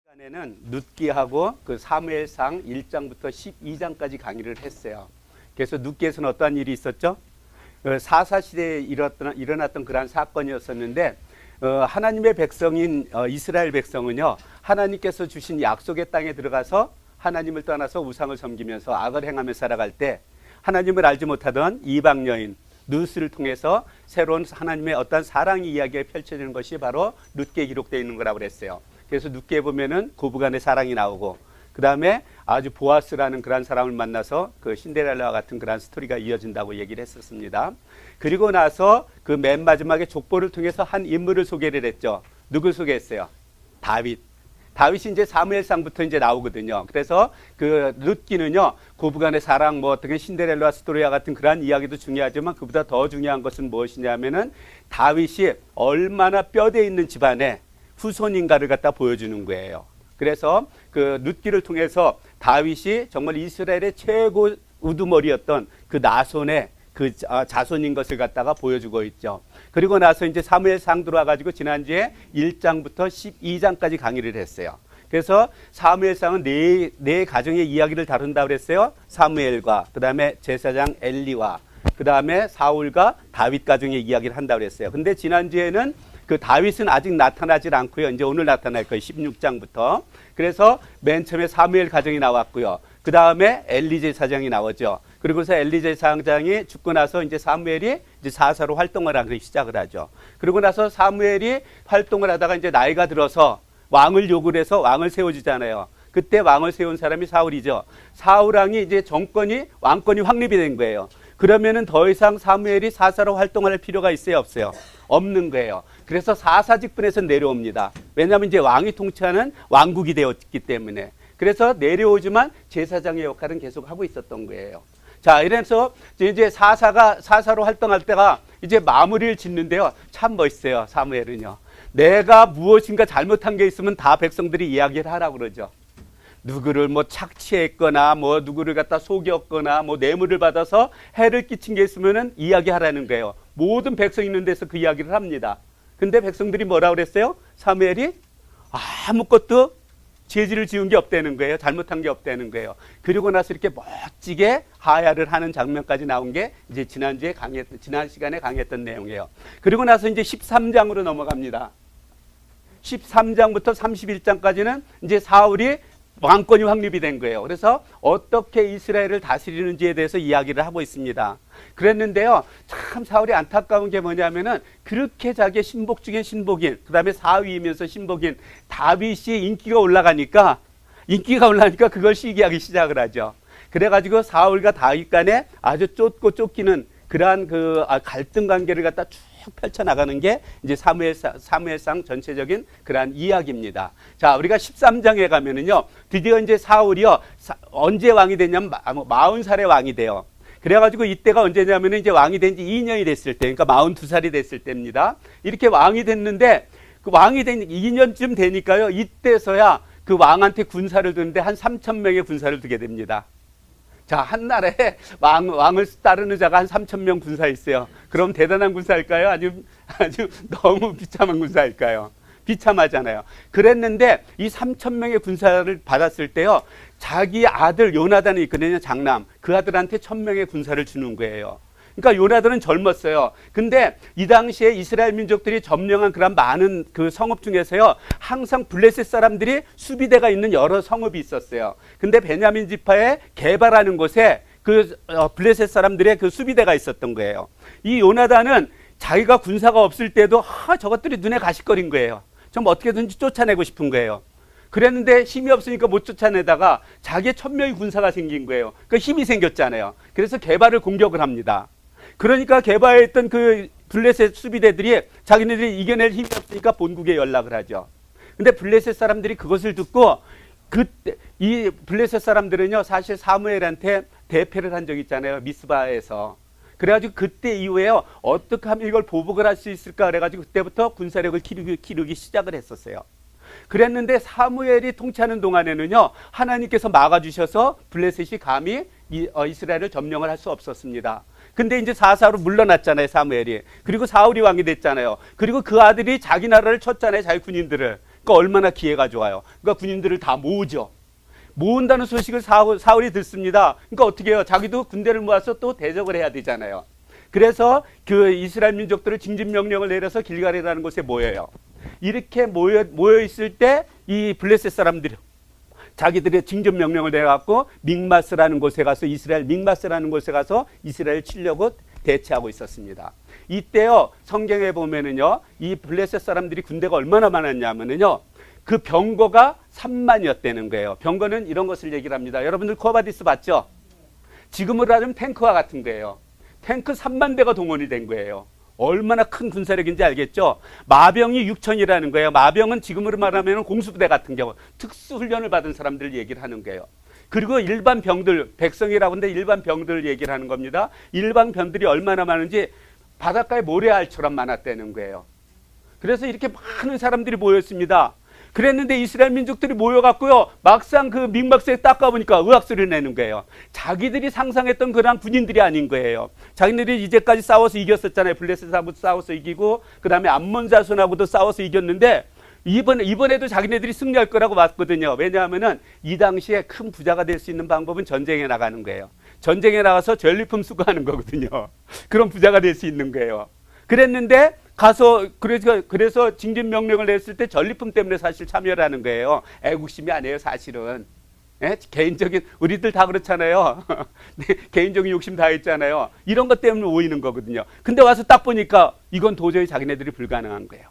시간에는 룻기하고 그 사무엘상 1장부터 12장까지 강의를 했어요. 그래서 룻기에서는 어떠한 일이 있었죠? 사사 시대에 일어났던 그러한 사건이었었는데 하나님의 백성인 이스라엘 백성은요, 하나님께서 주신 약속의 땅에 들어가서 하나님을 떠나서 우상을 섬기면서 악을 행하며 살아갈 때 하나님을 알지 못하던 이방 여인 룻을 통해서 새로운 하나님의 어떤 사랑 이야기가 펼쳐지는 것이 바로 룻기에 기록되어 있는 거라고 그랬어요. 그래서 룻기에 보면은 고부간의 사랑이 나오고, 그 다음에 아주 보아스라는 그런 사람을 만나서 그 신데렐라와 같은 그런 스토리가 이어진다고 얘기를 했었습니다. 그리고 나서 그 맨 마지막에 족보를 통해서 한 인물을 소개를 했죠. 누구 소개했어요? 다윗. 다윗이 이제 사무엘상부터 이제 나오거든요. 그래서 그 룻기는요, 고부간의 사랑, 뭐 어떻게 신데렐라 스토리와 같은 그러한 이야기도 중요하지만 그보다 더 중요한 것은 무엇이냐면은 다윗이 얼마나 뼈대 있는 집안에 후손인가를 갖다 보여주는 거예요. 그래서 그 룻기를 통해서 다윗이 정말 이스라엘의 최고 우두머리였던 그 나손의 그 자손인 것을 갖다가 보여주고 있죠. 그리고 나서 이제 사무엘상 들어와가지고 지난주에 1장부터 12장까지 강의를 했어요. 그래서 사무엘상은 네 가정의 이야기를 다룬다고 그랬어요. 사무엘과 그 다음에 제사장 엘리와 그 다음에 사울과 다윗 가정의 이야기를 한다고 그랬어요. 근데 지난주에는 그 다윗은 아직 나타나질 않고요. 이제 오늘 나타날 거예요. 16장부터. 그래서 맨 처음에 사무엘 가정이 나왔고요. 그 다음에 엘리 제사장이 나오죠. 그리고서 엘리 제사장이 죽고 나서 이제 사무엘이 이제 사사로 활동을 하기 시작을 하죠. 그리고 나서 사무엘이 활동을 하다가 이제 나이가 들어서 왕을 요구를 해서 왕을 세워주잖아요. 그때 왕을 세운 사람이 사울이죠. 사울 왕이 이제 왕권이 확립이 된 거예요. 그러면은 더 이상 사무엘이 사사로 활동할 필요가 있어요, 없어요? 없는 거예요. 그래서 사사 직분에서 내려옵니다. 왜냐하면 이제 왕이 통치하는 왕국이 되었기 때문에. 그래서 내려오지만 제사장의 역할은 계속 하고 있었던 거예요. 자, 이래서 이제 사사로 활동할 때가 이제 마무리를 짓는데요. 참 멋있어요, 사무엘은요. 내가 무엇인가 잘못한 게 있으면 다 백성들이 이야기를 하라고 그러죠. 누구를 뭐 착취했거나 뭐 누구를 갖다 속였거나 뭐 뇌물을 받아서 해를 끼친 게 있으면은 이야기하라는 거예요. 모든 백성 있는 데서 그 이야기를 합니다. 근데 백성들이 뭐라고 그랬어요? 사무엘이 아무것도 죄질을 지은 게 없다는 거예요. 잘못한 게 없다는 거예요. 그리고 나서 이렇게 멋지게 하야를 하는 장면까지 나온 게 이제 지난 시간에 강의했던 내용이에요. 그리고 나서 이제 13장으로 넘어갑니다. 13장부터 31장까지는 이제 사울이 왕권이 확립이 된 거예요. 그래서 어떻게 이스라엘을 다스리는지에 대해서 이야기를 하고 있습니다. 그랬는데요, 참 사울이 안타까운 게 뭐냐면은 그렇게 자기의 신복 중에 신복인, 그 다음에 사위이면서 신복인 다윗이 인기가 올라가니까 그걸 시기하기 시작을 하죠. 그래가지고 사울과 다윗 간에 아주 쫓고 쫓기는 그러한 그 갈등 관계를 갖다 쭉 펼쳐나가는 게 이제 사무엘상 전체적인 그러한 이야기입니다. 자, 우리가 13장에 가면은요, 드디어 이제 사울이요, 언제 왕이 됐냐면 40살에 왕이 돼요. 그래가지고 이때가 언제냐면은 이제 왕이 된 지 2년이 됐을 때, 그러니까 42살이 됐을 때입니다. 이렇게 왕이 됐는데, 그 왕이 된 2년쯤 되니까요, 이때서야 그 왕한테 군사를 두는데 한 3,000명의 군사를 두게 됩니다. 자, 한 나라에 왕을 따르는 자가 한 3,000명 군사 있어요. 그럼 대단한 군사일까요? 아주 너무 비참한 군사일까요? 비참하잖아요. 그랬는데 이 3,000명의 군사를 받았을 때요, 자기 아들 요나단이 있거든요, 장남. 그 아들한테 1,000명의 군사를 주는 거예요. 그러니까 요나단은 젊었어요. 근데 이 당시에 이스라엘 민족들이 점령한 그런 많은 그 성읍 중에서요, 항상 블레셋 사람들이 수비대가 있는 여러 성읍이 있었어요. 근데 베냐민 지파의 게바라는 곳에 그 블레셋 사람들의 그 수비대가 있었던 거예요. 이 요나단은 자기가 군사가 없을 때도 저것들이 눈에 가시거린 거예요. 좀 어떻게든지 쫓아내고 싶은 거예요. 그랬는데 힘이 없으니까 못 쫓아내다가 자기의 1,000명의 군사가 생긴 거예요. 그 힘이 생겼잖아요. 그래서 게바를 공격을 합니다. 그러니까 게바에 있던 그 블레셋 수비대들이 자기네들이 이겨낼 힘이 없으니까 본국에 연락을 하죠. 근데 블레셋 사람들이 그것을 듣고, 그때 이 블레셋 사람들은요, 사실 사무엘한테 대패를 한 적이 있잖아요, 미스바에서. 그래가지고 그때 이후에요, 어떻게 하면 이걸 보복을 할 수 있을까 그래가지고 그때부터 군사력을 기르기 시작을 했었어요. 그랬는데 사무엘이 통치하는 동안에는요, 하나님께서 막아주셔서 블레셋이 감히 이스라엘을 점령을 할 수 없었습니다. 근데 이제 사사로 물러났잖아요, 사무엘이. 그리고 사울이 왕이 됐잖아요. 그리고 그 아들이 자기 나라를 쳤잖아요, 자기 군인들을. 그러니까 얼마나 기회가 좋아요. 그러니까 군인들을 다 모으죠. 모은다는 소식을 사울이 듣습니다. 그러니까 어떻게 해요? 자기도 군대를 모아서 또 대적을 해야 되잖아요. 그래서 그 이스라엘 민족들을 징집 명령을 내려서 길갈이라는 곳에 모여요. 이렇게 모여 있을 때 이 블레셋 사람들이 자기들의 징집 명령을 내갖고 믹마스라는 곳에 가서 믹마스라는 곳에 가서 이스라엘 치려고 대치하고 있었습니다. 이때요, 성경에 보면은요, 이 블레셋 사람들이 군대가 얼마나 많았냐면은요, 그 병거가 3만이었다는 거예요. 병거는 이런 것을 얘기를 합니다. 여러분들 코어바디스 봤죠? 지금으로 하자면 탱크와 같은 거예요. 탱크 3만 대가 동원이 된 거예요. 얼마나 큰 군사력인지 알겠죠? 마병이 6천이라는 거예요. 마병은 지금으로 말하면 공수부대 같은 경우 특수훈련을 받은 사람들 얘기를 하는 거예요. 그리고 일반 병들, 백성이라고 하는데 일반 병들을 얘기를 하는 겁니다. 일반 병들이 얼마나 많은지 바닷가에 모래알처럼 많았다는 거예요. 그래서 이렇게 많은 사람들이 모였습니다. 그랬는데 이스라엘 민족들이 모여갖고요, 막상 그 믹마스에 딱 가보니까 의악소리를 내는 거예요. 자기들이 상상했던 그런 군인들이 아닌 거예요. 자기들이 이제까지 싸워서 이겼었잖아요. 블레셋하고도 싸워서 이기고, 그 다음에 암몬 자손하고도 싸워서 이겼는데, 이번에도 자기네들이 승리할 거라고 봤거든요. 왜냐하면은 이 당시에 큰 부자가 될 수 있는 방법은 전쟁에 나가는 거예요. 전쟁에 나가서 전리품 수거하는 거거든요. 그런 부자가 될 수 있는 거예요. 그랬는데 가서 그래서 징집 명령을 냈을 때 전리품 때문에 사실 참여를 하는 거예요. 애국심이 아니에요, 사실은. 예? 개인적인, 우리들 다 그렇잖아요. 개인적인 욕심 다 있잖아요. 이런 것 때문에 모이는 거거든요. 근데 와서 딱 보니까 이건 도저히 자기네들이 불가능한 거예요.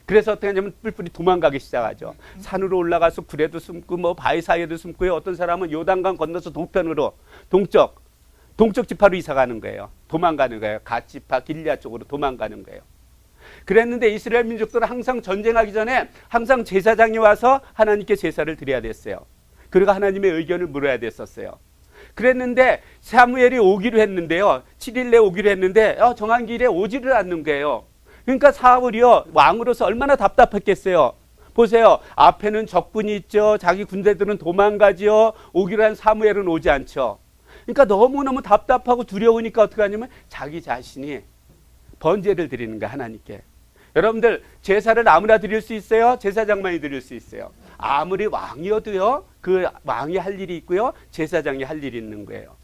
그래서 어떻게 하냐면 뿔뿔이 도망가기 시작하죠. 산으로 올라가서 굴에도 숨고 뭐 바위 사이에도 숨고요. 어떤 사람은 요단강 건너서 동편으로 동쪽 지파로 이사 가는 거예요. 도망가는 거예요. 갓 지파 길리아 쪽으로 도망가는 거예요. 그랬는데 이스라엘 민족들은 항상 전쟁하기 전에 항상 제사장이 와서 하나님께 제사를 드려야 됐어요. 그리고 하나님의 의견을 물어야 됐었어요. 그랬는데 사무엘이 오기로 했는데요. 7일 내에 오기로 했는데 정한 길에 오지를 않는 거예요. 그러니까 사울이요, 왕으로서 얼마나 답답했겠어요. 보세요. 앞에는 적군이 있죠. 자기 군대들은 도망가죠. 오기로 한 사무엘은 오지 않죠. 그러니까 너무너무 답답하고 두려우니까 어떻게 하냐면 자기 자신이 번제를 드리는 거야, 하나님께. 여러분들 제사를 아무나 드릴 수 있어요? 제사장만이 드릴 수 있어요. 아무리 왕이어도요, 그 왕이 할 일이 있고요, 제사장이 할 일이 있는 거예요.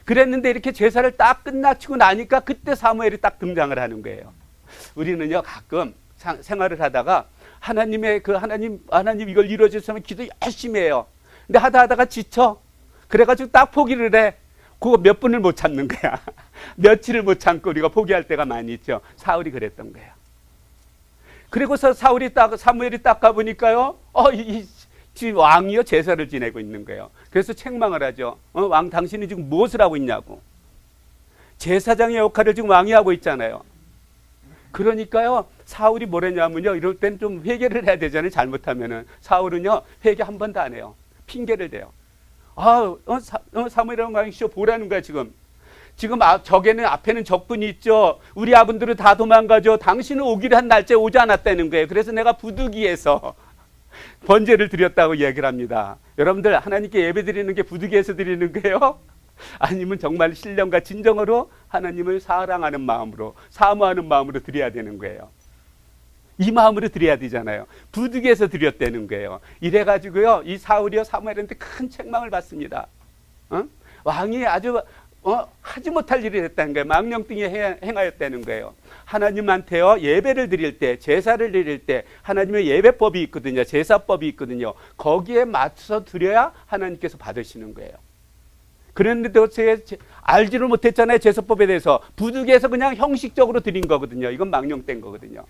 그랬는데 이렇게 제사를 딱 끝마치고 나니까 그때 사무엘이 딱 등장을 하는 거예요. 우리는요, 가끔 생활을 하다가 하나님 이걸 이루어주시면 기도 열심히 해요. 근데 하다가 지쳐. 그래가지고 딱 포기를 해. 그거 몇 분을 못 참는 거야. 며칠을 못 참고 우리가 포기할 때가 많이 있죠. 사울이 그랬던 거예요. 그리고서 사무엘이 딱 가보니까요, 지금 왕이요, 제사를 지내고 있는 거예요. 그래서 책망을 하죠. 왕, 당신이 지금 무엇을 하고 있냐고. 제사장의 역할을 지금 왕이 하고 있잖아요. 그러니까요, 사울이 뭐랬냐면요, 이럴 땐 좀 회개를 해야 되잖아요, 잘못하면은. 사울은요, 회개 한 번도 안 해요. 핑계를 대요. 사무엘이라는 왕이시오, 보라는 거야, 지금. 적에는 앞에는 적군이 있죠. 우리 아군들은 다 도망가죠. 당신은 오기로 한 날짜에 오지 않았다는 거예요. 그래서 내가 부득이해서 번제를 드렸다고 얘기를 합니다. 여러분들, 하나님께 예배 드리는 게 부득이해서 드리는 거예요? 아니면 정말 신령과 진정으로 하나님을 사랑하는 마음으로, 사모하는 마음으로 드려야 되는 거예요. 이 마음으로 드려야 되잖아요. 부득이해서 드렸다는 거예요. 이래가지고요, 이 사울이요, 사무엘한테 큰 책망을 받습니다. 왕이 아주 하지 못할 일이 됐다는 거예요. 망령등이 행하였다는 거예요. 하나님한테요, 예배를 드릴 때, 제사를 드릴 때 하나님의 예배법이 있거든요. 제사법이 있거든요. 거기에 맞춰서 드려야 하나님께서 받으시는 거예요. 그랬는데 알지를 못했잖아요, 제사법에 대해서. 부득이해서 그냥 형식적으로 드린 거거든요. 이건 망령된 거거든요.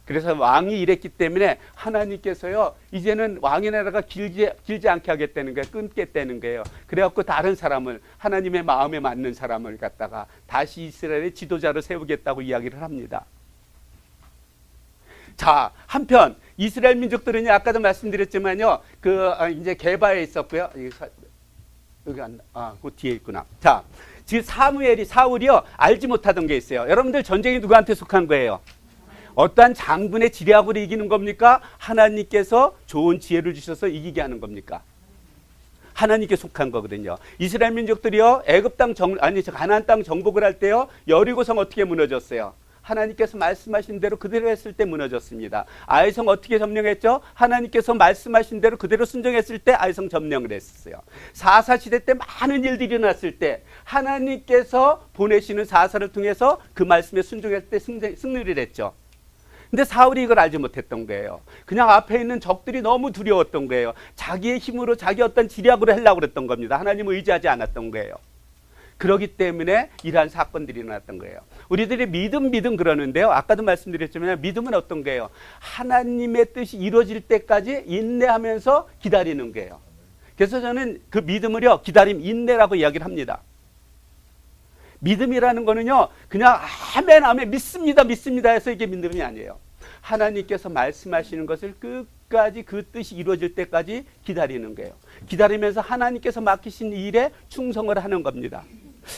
그래서 왕이 이랬기 때문에 하나님께서요, 이제는 왕의 나라가 길지 않게 하겠다는 거예요. 끊겠다는 거예요. 그래갖고 다른 사람을, 하나님의 마음에 맞는 사람을 갖다가 다시 이스라엘의 지도자로 세우겠다고 이야기를 합니다. 자, 한편 이스라엘 민족들은 아까도 말씀드렸지만요, 이제 게바에 있었고요. 그 뒤에 있구나. 자, 지금 사울이요, 알지 못하던 게 있어요. 여러분들, 전쟁이 누구한테 속한 거예요? 어떠한 장군의 지략으로 이기는 겁니까? 하나님께서 좋은 지혜를 주셔서 이기게 하는 겁니까? 하나님께 속한 거거든요. 이스라엘 민족들이요, 애굽 땅 가나안 땅 정복을 할 때요, 여리고성 어떻게 무너졌어요? 하나님께서 말씀하신 대로 그대로 했을 때 무너졌습니다. 아이성 어떻게 점령했죠? 하나님께서 말씀하신 대로 그대로 순종했을 때 아이성 점령을 했었어요. 사사시대 때 많은 일들이 일어났을 때 하나님께서 보내시는 사사를 통해서 그 말씀에 순종했을 때 승리를 했죠. 근데 사울이 이걸 알지 못했던 거예요. 그냥 앞에 있는 적들이 너무 두려웠던 거예요. 자기의 힘으로 자기 어떤 지략으로 하려고 그랬던 겁니다. 하나님을 의지하지 않았던 거예요. 그렇기 때문에 이러한 사건들이 일어났던 거예요. 우리들이 믿음 그러는데요. 아까도 말씀드렸지만 믿음은 어떤 거예요? 하나님의 뜻이 이루어질 때까지 인내하면서 기다리는 거예요. 그래서 저는 그 믿음을요, 기다림, 인내라고 이야기를 합니다. 믿음이라는 거는요, 그냥 아멘 믿습니다 해서 이게 믿음이 아니에요. 하나님께서 말씀하시는 것을 끝까지 그 뜻이 이루어질 때까지 기다리는 거예요. 기다리면서 하나님께서 맡기신 일에 충성을 하는 겁니다.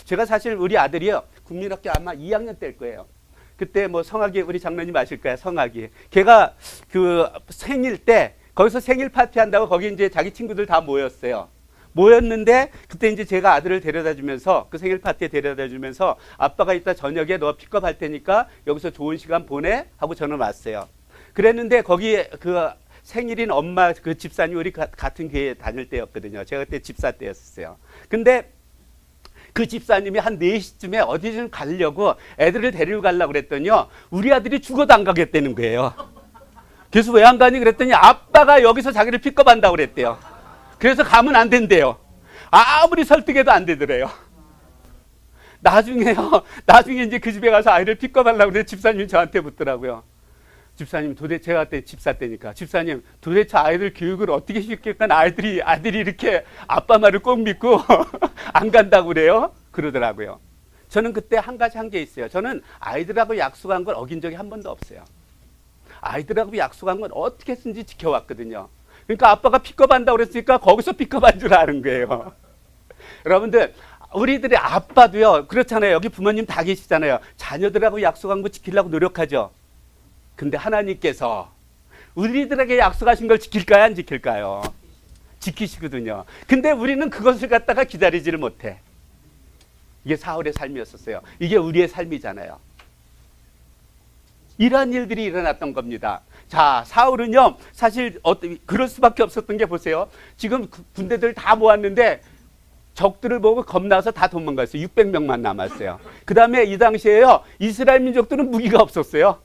제가 사실 우리 아들이요, 국민학교 아마 2학년 때일 거예요. 그때 뭐 성학이, 우리 장로님 아실 거예요, 성학이. 걔가 그 생일 때 거기서 생일 파티 한다고 거기 이제 자기 친구들 다 모였는데 그때 이제 제가 아들을 데려다 주면서 그 생일 파티에 데려다 주면서 아빠가 이따 저녁에 너 픽업할 테니까 여기서 좋은 시간 보내 하고 저는 왔어요. 그랬는데 거기 그 생일인 엄마 그 집사님 우리 같은 교회 다닐 때였거든요. 제가 그때 집사 때였어요. 근데 그 집사님이 한 4시쯤에 어디 좀 가려고 애들을 데리고 가려고 그랬더니요, 우리 아들이 죽어도 안 가겠다는 거예요. 그래서 왜 안 가니 그랬더니 아빠가 여기서 자기를 픽업한다고 그랬대요. 그래서 가면 안 된대요. 아무리 설득해도 안 되더래요. 나중에 이제 그 집에 가서 아이를 픽업하려고 그랬는데 집사님이 저한테 묻더라고요. 집사님, 도대체 제가 그때 집사 때니까, 집사님 도대체 아이들 교육을 어떻게 시킬까? 아들이 이렇게 아빠 말을 꼭 믿고 안 간다고 그래요? 그러더라고요. 저는 그때 한 가지 한 게 있어요. 저는 아이들하고 약속한 걸 어긴 적이 한 번도 없어요. 아이들하고 약속한 건 어떻게 했든지 지켜왔거든요. 그러니까 아빠가 픽업한다고 그랬으니까 거기서 픽업한 줄 아는 거예요. 여러분들, 우리들의 아빠도요, 그렇잖아요. 여기 부모님 다 계시잖아요. 자녀들하고 약속한 거 지키려고 노력하죠. 근데 하나님께서 우리들에게 약속하신 걸 지킬까요, 안 지킬까요? 지키시거든요. 근데 우리는 그것을 갖다가 기다리지를 못해. 이게 사울의 삶이었었어요. 이게 우리의 삶이잖아요. 이러한 일들이 일어났던 겁니다. 자, 사울은요, 사실 그럴 수밖에 없었던 게, 보세요. 지금 군대들 다 모았는데 적들을 보고 겁나서 다 도망갔어요. 600명만 남았어요. 그 다음에 이 당시에요, 이스라엘 민족들은 무기가 없었어요.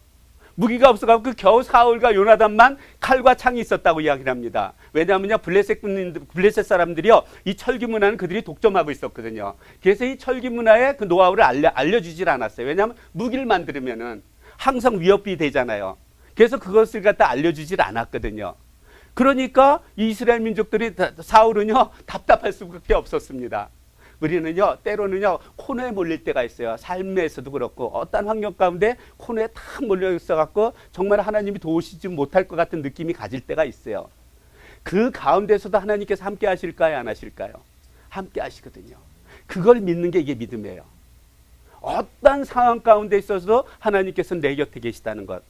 무기가 없어가지고 겨우 사울과 요나단만 칼과 창이 있었다고 이야기를 합니다. 왜냐하면요, 블레셋 사람들이요, 이 철기 문화는 그들이 독점하고 있었거든요. 그래서 이 철기 문화의 그 노하우를 알려주질 않았어요. 왜냐하면 무기를 만들면은 항상 위협이 되잖아요. 그래서 그것을 갖다 알려주질 않았거든요. 그러니까 이스라엘 민족들이, 사울은요, 답답할 수밖에 없었습니다. 우리는요, 때로는요, 코너에 몰릴 때가 있어요. 삶에서도 그렇고 어떤 환경 가운데 코너에 탁 몰려 있어갖고 정말 하나님이 도우시지 못할 것 같은 느낌이 가질 때가 있어요. 그 가운데서도 하나님께서 함께 하실까요, 안 하실까요? 함께 하시거든요. 그걸 믿는 게 이게 믿음이에요. 어떤 상황 가운데 있어서도 하나님께서 내 곁에 계시다는 것.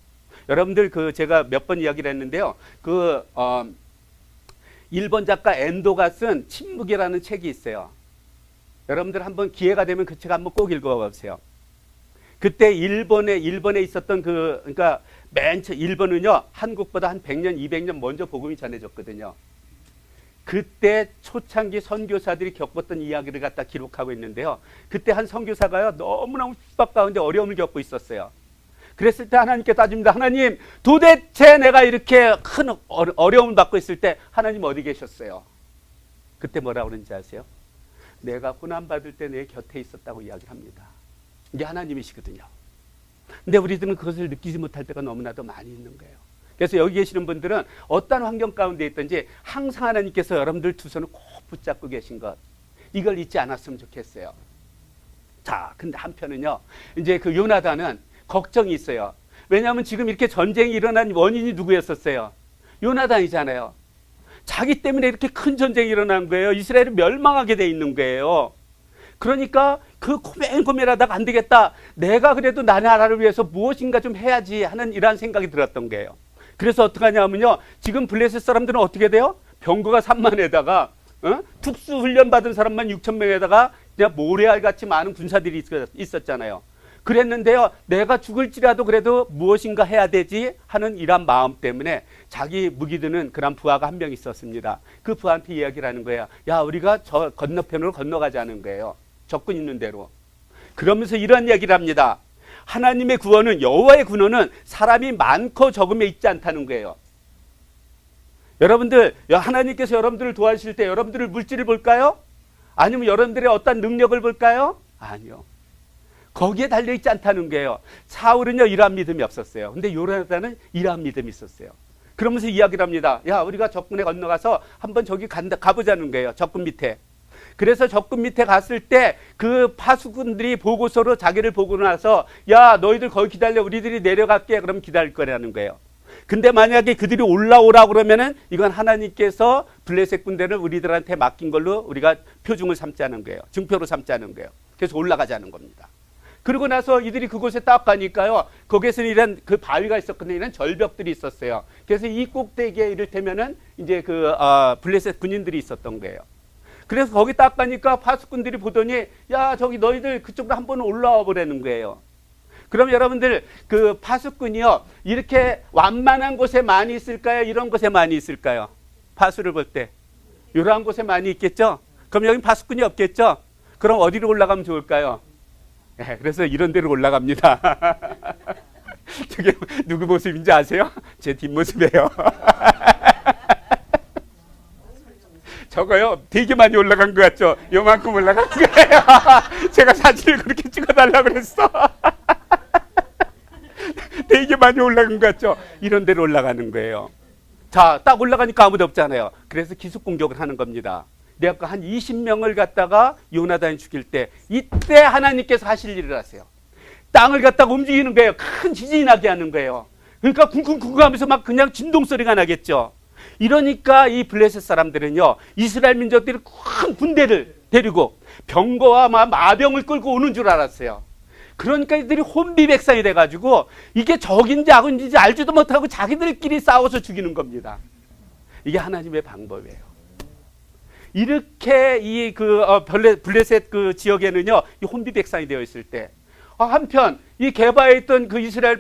여러분들, 제가 몇 번 이야기를 했는데요. 일본 작가 엔도가 쓴 침묵이라는 책이 있어요. 여러분들 한번 기회가 되면 그 책 한번 꼭 읽어보세요. 그때 일본에 있었던 그러니까 일본은요, 한국보다 한 100년, 200년 먼저 복음이 전해졌거든요. 그때 초창기 선교사들이 겪었던 이야기를 갖다 기록하고 있는데요. 그때 한 선교사가요, 너무너무 핍박 가운데 어려움을 겪고 있었어요. 그랬을 때 하나님께 따집니다. 하나님, 도대체 내가 이렇게 큰 어려움을 받고 있을 때 하나님 어디 계셨어요? 그때 뭐라고 그러는지 아세요? 내가 고난받을 때 내 곁에 있었다고 이야기합니다. 이게 하나님이시거든요. 근데 우리들은 그것을 느끼지 못할 때가 너무나도 많이 있는 거예요. 그래서 여기 계시는 분들은 어떤 환경 가운데 있든지 항상 하나님께서 여러분들 두 손을 꼭 붙잡고 계신 것, 이걸 잊지 않았으면 좋겠어요. 자, 근데 한편은요, 이제 그 요나단은 걱정이 있어요. 왜냐하면 지금 이렇게 전쟁이 일어난 원인이 누구였었어요? 요나단이잖아요. 자기 때문에 이렇게 큰 전쟁이 일어난 거예요. 이스라엘이 멸망하게 돼 있는 거예요. 그러니까 그 고민하다가 안 되겠다, 내가 그래도 나라를 위해서 무엇인가 좀 해야지 하는 이러한 생각이 들었던 거예요. 그래서 어떻게 하냐면요, 지금 블레셋 사람들은 어떻게 돼요? 병거가 산만해다가 특수 훈련 받은 사람만 6천 명에다가 그냥 모래알 같이 많은 군사들이 있었잖아요. 그랬는데요, 내가 죽을지라도 그래도 무엇인가 해야 되지 하는 이런 마음 때문에 자기 무기 드는 그런 부하가 한 명 있었습니다. 그 부하한테 이야기를 하는 거예요. 야, 우리가 저 건너편으로 건너가자는 거예요. 적군 있는 대로. 그러면서 이런 얘기를 합니다. 하나님의 구원은, 여호와의 군원은 사람이 많고 적음에 있지 않다는 거예요. 여러분들, 하나님께서 여러분들을 도와주실 때 여러분들을 물질을 볼까요? 아니면 여러분들의 어떤 능력을 볼까요? 아니요. 거기에 달려있지 않다는 거예요. 사울은요, 이러한 믿음이 없었어요. 근데 요나단은 이러한 믿음이 있었어요. 그러면서 이야기를 합니다. 야, 우리가 적군에 건너가서 한번 저기 가보자는 거예요. 적군 밑에. 그래서 적군 밑에 갔을 때 그 파수꾼들이 보고서로 자기를 보고 나서, 야, 너희들 거기 기다려, 우리들이 내려갈게. 그럼 기다릴 거라는 거예요. 근데 만약에 그들이 올라오라고 그러면은 이건 하나님께서 블레셋 군대를 우리들한테 맡긴 걸로 우리가 표중을 삼자는 거예요. 증표로 삼자는 거예요. 그래서 올라가자는 겁니다. 그러고 나서 이들이 그곳에 딱 가니까요, 거기에서는 이런 그 바위가 있었거든요. 이런 절벽들이 있었어요. 그래서 이 꼭대기에 이를테면은 이제 블레셋 군인들이 있었던 거예요. 그래서 거기 딱 가니까 파수꾼들이 보더니, 야, 저기 너희들 그쪽으로 한번 올라와 보라는 거예요. 그럼 여러분들, 그 파수꾼이요, 이렇게 완만한 곳에 많이 있을까요? 이런 곳에 많이 있을까요? 파수를 볼 때. 이러한 곳에 많이 있겠죠? 그럼 여기 파수꾼이 없겠죠? 그럼 어디로 올라가면 좋을까요? 네, 그래서 이런 데로 올라갑니다. 저게 누구 모습인지 아세요? 제 뒷모습이에요. 저거요, 되게 많이 올라간 것 같죠? 요만큼 올라간 거예요. 제가 사진을 그렇게 찍어달라고 그랬어. 되게 많이 올라간 것 같죠? 이런 데로 올라가는 거예요. 자, 딱 올라가니까 아무도 없잖아요. 그래서 기습 공격을 하는 겁니다. 내가 한 20명을 갖다가 요나단이 죽일 때, 이때 하나님께서 하실 일을 하세요. 땅을 갖다가 움직이는 거예요. 큰 지진이 나게 하는 거예요. 그러니까 쿵쿵쿵쿵 하면서 막 그냥 진동 소리가 나겠죠. 이러니까 이 블레셋 사람들은요, 이스라엘 민족들이 큰 군대를 데리고 병거와 마병을 끌고 오는 줄 알았어요. 그러니까 이들이 혼비백산이 돼가지고 이게 적인지 악인지 알지도 못하고 자기들끼리 싸워서 죽이는 겁니다. 이게 하나님의 방법이에요. 이렇게 이 블레셋 그 지역에는요, 이 혼비백산이 되어 있을 때, 한편 이 게바에 있던 그 이스라엘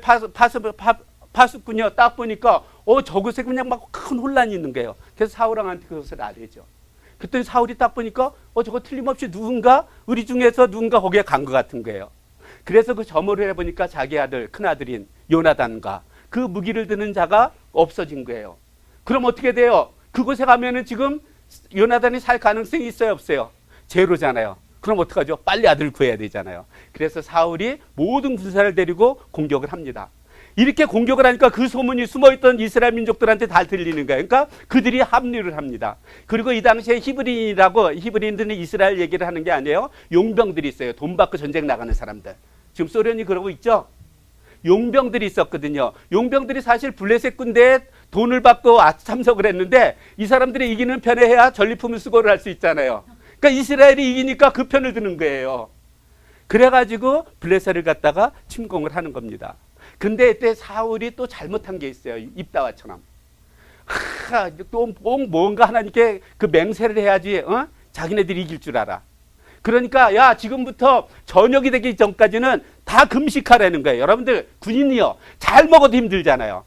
파수꾼이요, 딱 보니까 저곳에 그냥 막 큰 혼란이 있는 거예요. 그래서 사울왕한테 그것을 알려죠. 그랬더니 사울이 딱 보니까 저거 틀림없이 우리 중에서 누군가 거기에 간 것 같은 거예요. 그래서 그 점호를 해보니까 자기 아들, 큰아들인 요나단과 그 무기를 드는 자가 없어진 거예요. 그럼 어떻게 돼요? 그곳에 가면은 지금 요나단이 살 가능성이 있어요, 없어요? 제로잖아요. 그럼 어떡하죠? 빨리 아들을 구해야 되잖아요. 그래서 사울이 모든 군사를 데리고 공격을 합니다. 이렇게 공격을 하니까 그 소문이 숨어있던 이스라엘 민족들한테 다 들리는 거예요. 그러니까 그들이 합류를 합니다. 그리고 이 당시에 히브리인들은 이스라엘 얘기를 하는 게 아니에요. 용병들이 있어요. 돈 받고 전쟁 나가는 사람들. 지금 소련이 그러고 있죠. 용병들이 있었거든요. 용병들이 사실 블레셋 군대에 돈을 받고 참석을 했는데 이 사람들이 이기는 편에 해야 전리품을 수거를 할 수 있잖아요. 그러니까 이스라엘이 이기니까 그 편을 드는 거예요. 그래가지고 블레셋을 갖다가 침공을 하는 겁니다. 근데 이때 사울이 또 잘못한 게 있어요. 입다와처럼. 또 뭔가 하나님께 그 맹세를 해야지, 자기네들이 이길 줄 알아. 그러니까, 야, 지금부터 저녁이 되기 전까지는 다 금식하라는 거예요. 여러분들, 군인이요, 잘 먹어도 힘들잖아요.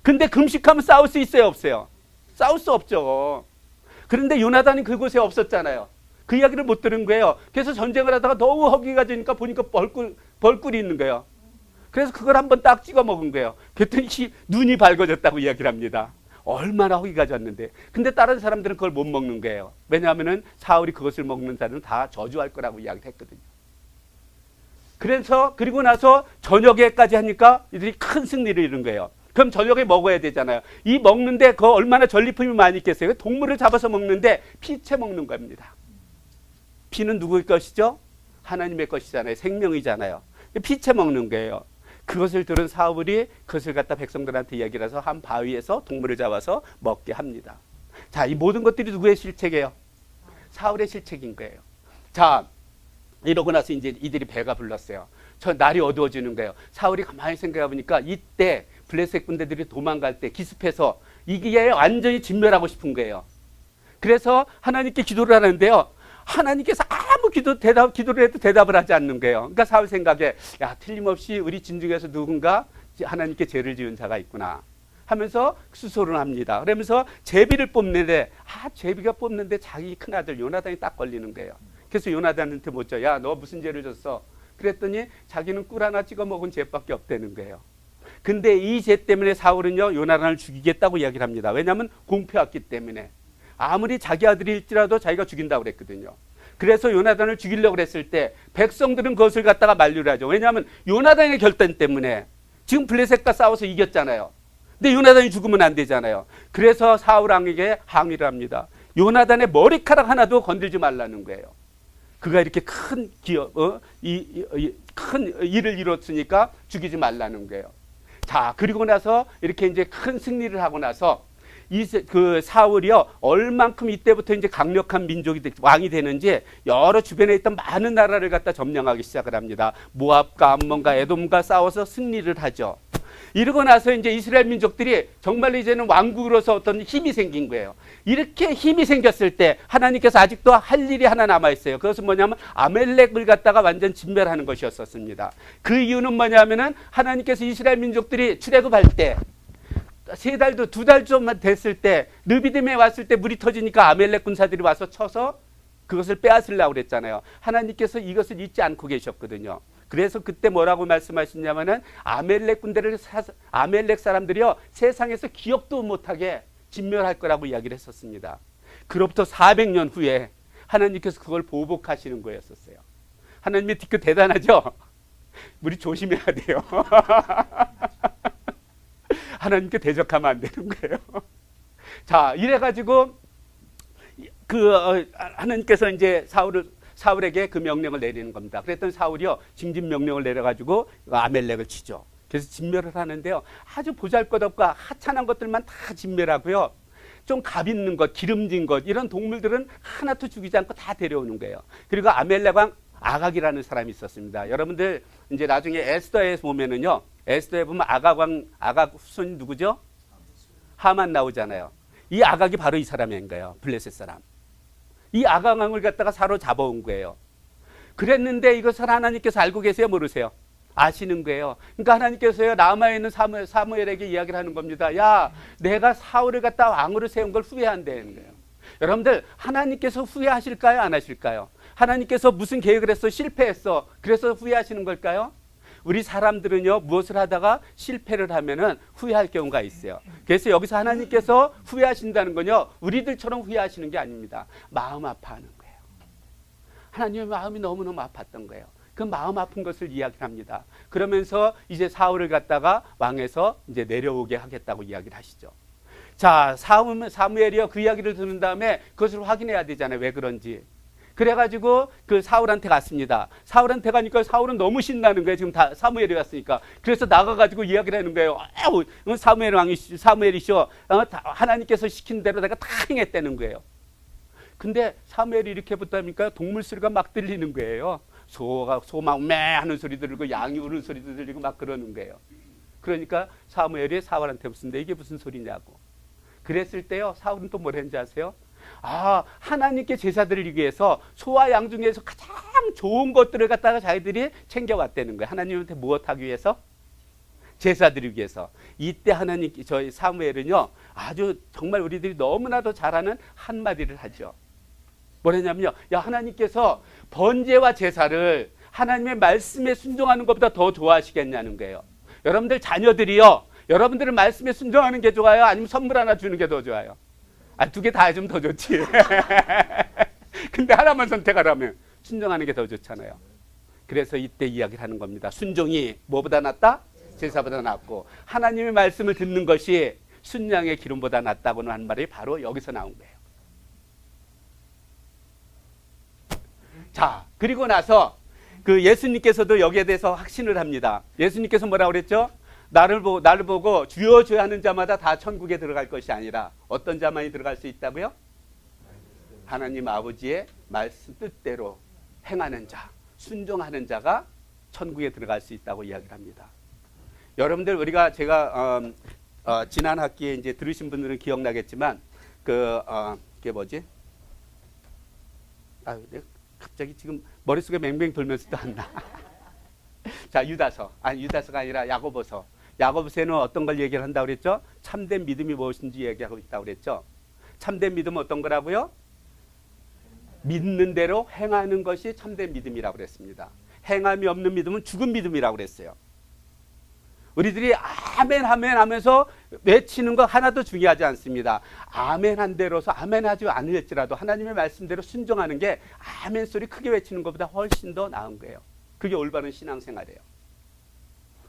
근데 금식하면 싸울 수 있어요, 없어요? 싸울 수 없죠. 그런데 요나단이 그곳에 없었잖아요. 그 이야기를 못 들은 거예요. 그래서 전쟁을 하다가 너무 허기가 지니까 보니까 벌꿀이 있는 거예요. 그래서 그걸 한번 딱 찍어 먹은 거예요. 그랬더니 눈이 밝아졌다고 이야기를 합니다. 얼마나 허기가 졌는데. 근데 다른 사람들은 그걸 못 먹는 거예요. 왜냐하면 사울이 그것을 먹는 자는 다 저주할 거라고 이야기를 했거든요. 그래서 그리고 나서 저녁에까지 하니까 이들이 큰 승리를 이룬 거예요. 그럼 저녁에 먹어야 되잖아요. 이 먹는데 그 얼마나 전리품이 많이 있겠어요. 동물을 잡아서 먹는데 피채 먹는 겁니다. 피는 누구의 것이죠? 하나님의 것이잖아요. 생명이잖아요. 피채 먹는 거예요. 그것을 들은 사울이 그것을 갖다 백성들한테 이야기를 해서 한 바위에서 동물을 잡아서 먹게 합니다. 자, 이 모든 것들이 누구의 실책이에요? 사울의 실책인 거예요. 자, 이러고 나서 이제 이들이 배가 불렀어요. 저 날이 어두워지는 거예요. 사울이 가만히 생각해 보니까 이때 블레셋 군대들이 도망갈 때 기습해서 이게 완전히 진멸하고 싶은 거예요. 그래서 하나님께 기도를 하는데요. 하나님께서 아무 기도를 해도 대답을 하지 않는 거예요. 그러니까 사울 생각에 야, 틀림없이 우리 진중에서 누군가 하나님께 죄를 지은 자가 있구나 하면서 수소를 합니다. 그러면서 제비를 뽑는데 제비가 뽑는데 자기 큰아들 요나단이 딱 걸리는 거예요. 그래서 요나단한테 묻죠. 야, 너 무슨 죄를 졌어? 그랬더니 자기는 꿀 하나 찍어 먹은 죄밖에 없다는 거예요. 근데 이 죄 때문에 사울은요, 요나단을 죽이겠다고 이야기를 합니다. 왜냐하면 공표했기 때문에. 아무리 자기 아들일지라도 자기가 죽인다고 그랬거든요. 그래서 요나단을 죽이려고 했을 때 백성들은 그것을 갖다가 만류를 하죠. 왜냐하면 요나단의 결단 때문에 지금 블레셋과 싸워서 이겼잖아요. 근데 요나단이 죽으면 안 되잖아요. 그래서 사울 왕에게 항의를 합니다. 요나단의 머리카락 하나도 건들지 말라는 거예요. 그가 이렇게 큰 일을 이뤘으니까 죽이지 말라는 거예요. 자, 그리고 나서 이렇게 이제 큰 승리를 하고 나서 그 사울이요, 얼만큼 이때부터 이제 강력한 왕이 되는지 여러 주변에 있던 많은 나라를 갖다 점령하기 시작을 합니다. 모압과 암몬과 에돔과 싸워서 승리를 하죠. 이러고 나서 이제 이스라엘 민족들이 정말로 이제는 왕국으로서 어떤 힘이 생긴 거예요. 이렇게 힘이 생겼을 때 하나님께서 아직도 할 일이 하나 남아있어요. 그것은 뭐냐면 아멜렉을 갖다가 완전 진멸하는 것이었습니다. 그 이유는 뭐냐면은 하나님께서 이스라엘 민족들이 출애굽할 때 3달도 2달 좀만 됐을 때 르비딤에 왔을 때 물이 터지니까 아멜렉 군사들이 와서 쳐서 그것을 빼앗으려고 그랬잖아요. 하나님께서 이것을 잊지 않고 계셨거든요. 그래서 그때 뭐라고 말씀하시냐면은 아멜렉 사람들이요, 세상에서 기억도 못하게 진멸할 거라고 이야기를 했었습니다. 그로부터 400년 후에 하나님께서 그걸 보복하시는 거였었어요. 하나님의 뒷끝 대단하죠? 우리 조심해야 돼요. 하나님께 대적하면 안 되는 거예요. 자, 이래가지고 하나님께서 이제 사울에게 그 명령을 내리는 겁니다. 그랬더니 사울이요, 징집 명령을 내려가지고 아멜렉을 치죠. 그래서 진멸을 하는데요, 아주 보잘것없고 하찮은 것들만 다 진멸하고요, 좀 값 있는 것, 기름진 것, 이런 동물들은 하나도 죽이지 않고 다 데려오는 거예요. 그리고 아멜렉 왕 아각이라는 사람이 있었습니다. 여러분들 이제 나중에 에스더에 보면은요, 에스더에 보면 아각 후손이 누구죠? 하만 나오잖아요. 이 아각이 바로 이 사람인 거예요. 블레셋 사람. 이 아각 왕을 갖다가 사로잡아온 거예요. 그랬는데 이것을 하나님께서 알고 계세요? 모르세요? 아시는 거예요. 그러니까 하나님께서요, 남아있는 사무엘에게 이야기를 하는 겁니다. 야, 내가 사울을 갖다 왕으로 세운 걸 후회한다는 거예요. 여러분들, 하나님께서 후회하실까요? 안 하실까요? 하나님께서 무슨 계획을 했어? 실패했어. 그래서 후회하시는 걸까요? 우리 사람들은요, 무엇을 하다가 실패를 하면은 후회할 경우가 있어요. 그래서 여기서 하나님께서 후회하신다는 건요, 우리들처럼 후회하시는 게 아닙니다. 마음 아파하는 거예요. 하나님의 마음이 너무너무 아팠던 거예요. 그 마음 아픈 것을 이야기합니다. 그러면서 이제 사울을 갖다가 왕에서 이제 내려오게 하겠다고 이야기를 하시죠. 자, 사무엘이요, 그 이야기를 듣는 다음에 그것을 확인해야 되잖아요. 왜 그런지. 그래가지고 그 사울한테 갔습니다. 사울한테 가니까 사울은 너무 신나는 거예요. 지금 다 사무엘이 왔으니까. 그래서 나가가지고 이야기를 하는 거예요. 사무엘이시오. 하나님께서 시킨 대로 내가 다 행했다는 거예요. 근데 사무엘이 이렇게 붙다니까 동물 소리가 막 들리는 거예요. 소 막 매 하는 소리 들리고 양이 우는 소리도 들리고 막 그러는 거예요. 그러니까 사무엘이 사울한테 묻는데 이게 무슨 소리냐고. 그랬을 때요, 사울은 또 뭘 했는지 아세요? 하나님께 제사 드리기 위해서 소와 양 중에서 가장 좋은 것들을 갖다가 자기들이 챙겨왔다는 거예요. 하나님한테 무엇하기 위해서? 제사 드리기 위해서. 이때 저희 사무엘은요, 아주 정말 우리들이 너무나도 잘하는 한마디를 하죠. 뭐냐면요, 야, 하나님께서 번제와 제사를 하나님의 말씀에 순종하는 것보다 더 좋아하시겠냐는 거예요. 여러분들 자녀들이요, 여러분들은 말씀에 순종하는 게 좋아요? 아니면 선물 하나 주는 게 더 좋아요? 2개 다 해주면 더 좋지. 근데 하나만 선택하라면 순종하는 게 더 좋잖아요. 그래서 이때 이야기를 하는 겁니다. 순종이 뭐보다 낫다? 제사보다 낫고, 하나님의 말씀을 듣는 것이 순양의 기름보다 낫다고는 한 말이 바로 여기서 나온 거예요. 자, 그리고 나서 그 예수님께서도 여기에 대해서 확신을 합니다. 예수님께서 뭐라고 그랬죠? 나를 보고 주여 주여 하는 자마다 다 천국에 들어갈 것이 아니라 어떤 자만이 들어갈 수 있다고요? 하나님 아버지의 말씀 뜻대로 행하는 자, 순종하는 자가 천국에 들어갈 수 있다고 이야기를 합니다. 여러분들, 제가 지난 학기에 이제 들으신 분들은 기억나겠지만 그게 뭐지? 아, 내가 갑자기 지금 머릿속에 맹맹 돌면서도 안 나. 자, 유다서. 아니, 유다서가 아니라 야고보서. 야고보서에는 어떤 걸 얘기를 한다고 그랬죠? 참된 믿음이 무엇인지 얘기하고 있다고 그랬죠? 참된 믿음은 어떤 거라고요? 믿는 대로 행하는 것이 참된 믿음이라고 그랬습니다. 행함이 없는 믿음은 죽은 믿음이라고 그랬어요. 우리들이 아멘 아멘 하면서 외치는 거 하나도 중요하지 않습니다. 아멘 한 대로서 아멘 하지 않을지라도 하나님의 말씀대로 순종하는 게 아멘 소리 크게 외치는 것보다 훨씬 더 나은 거예요. 그게 올바른 신앙생활이에요.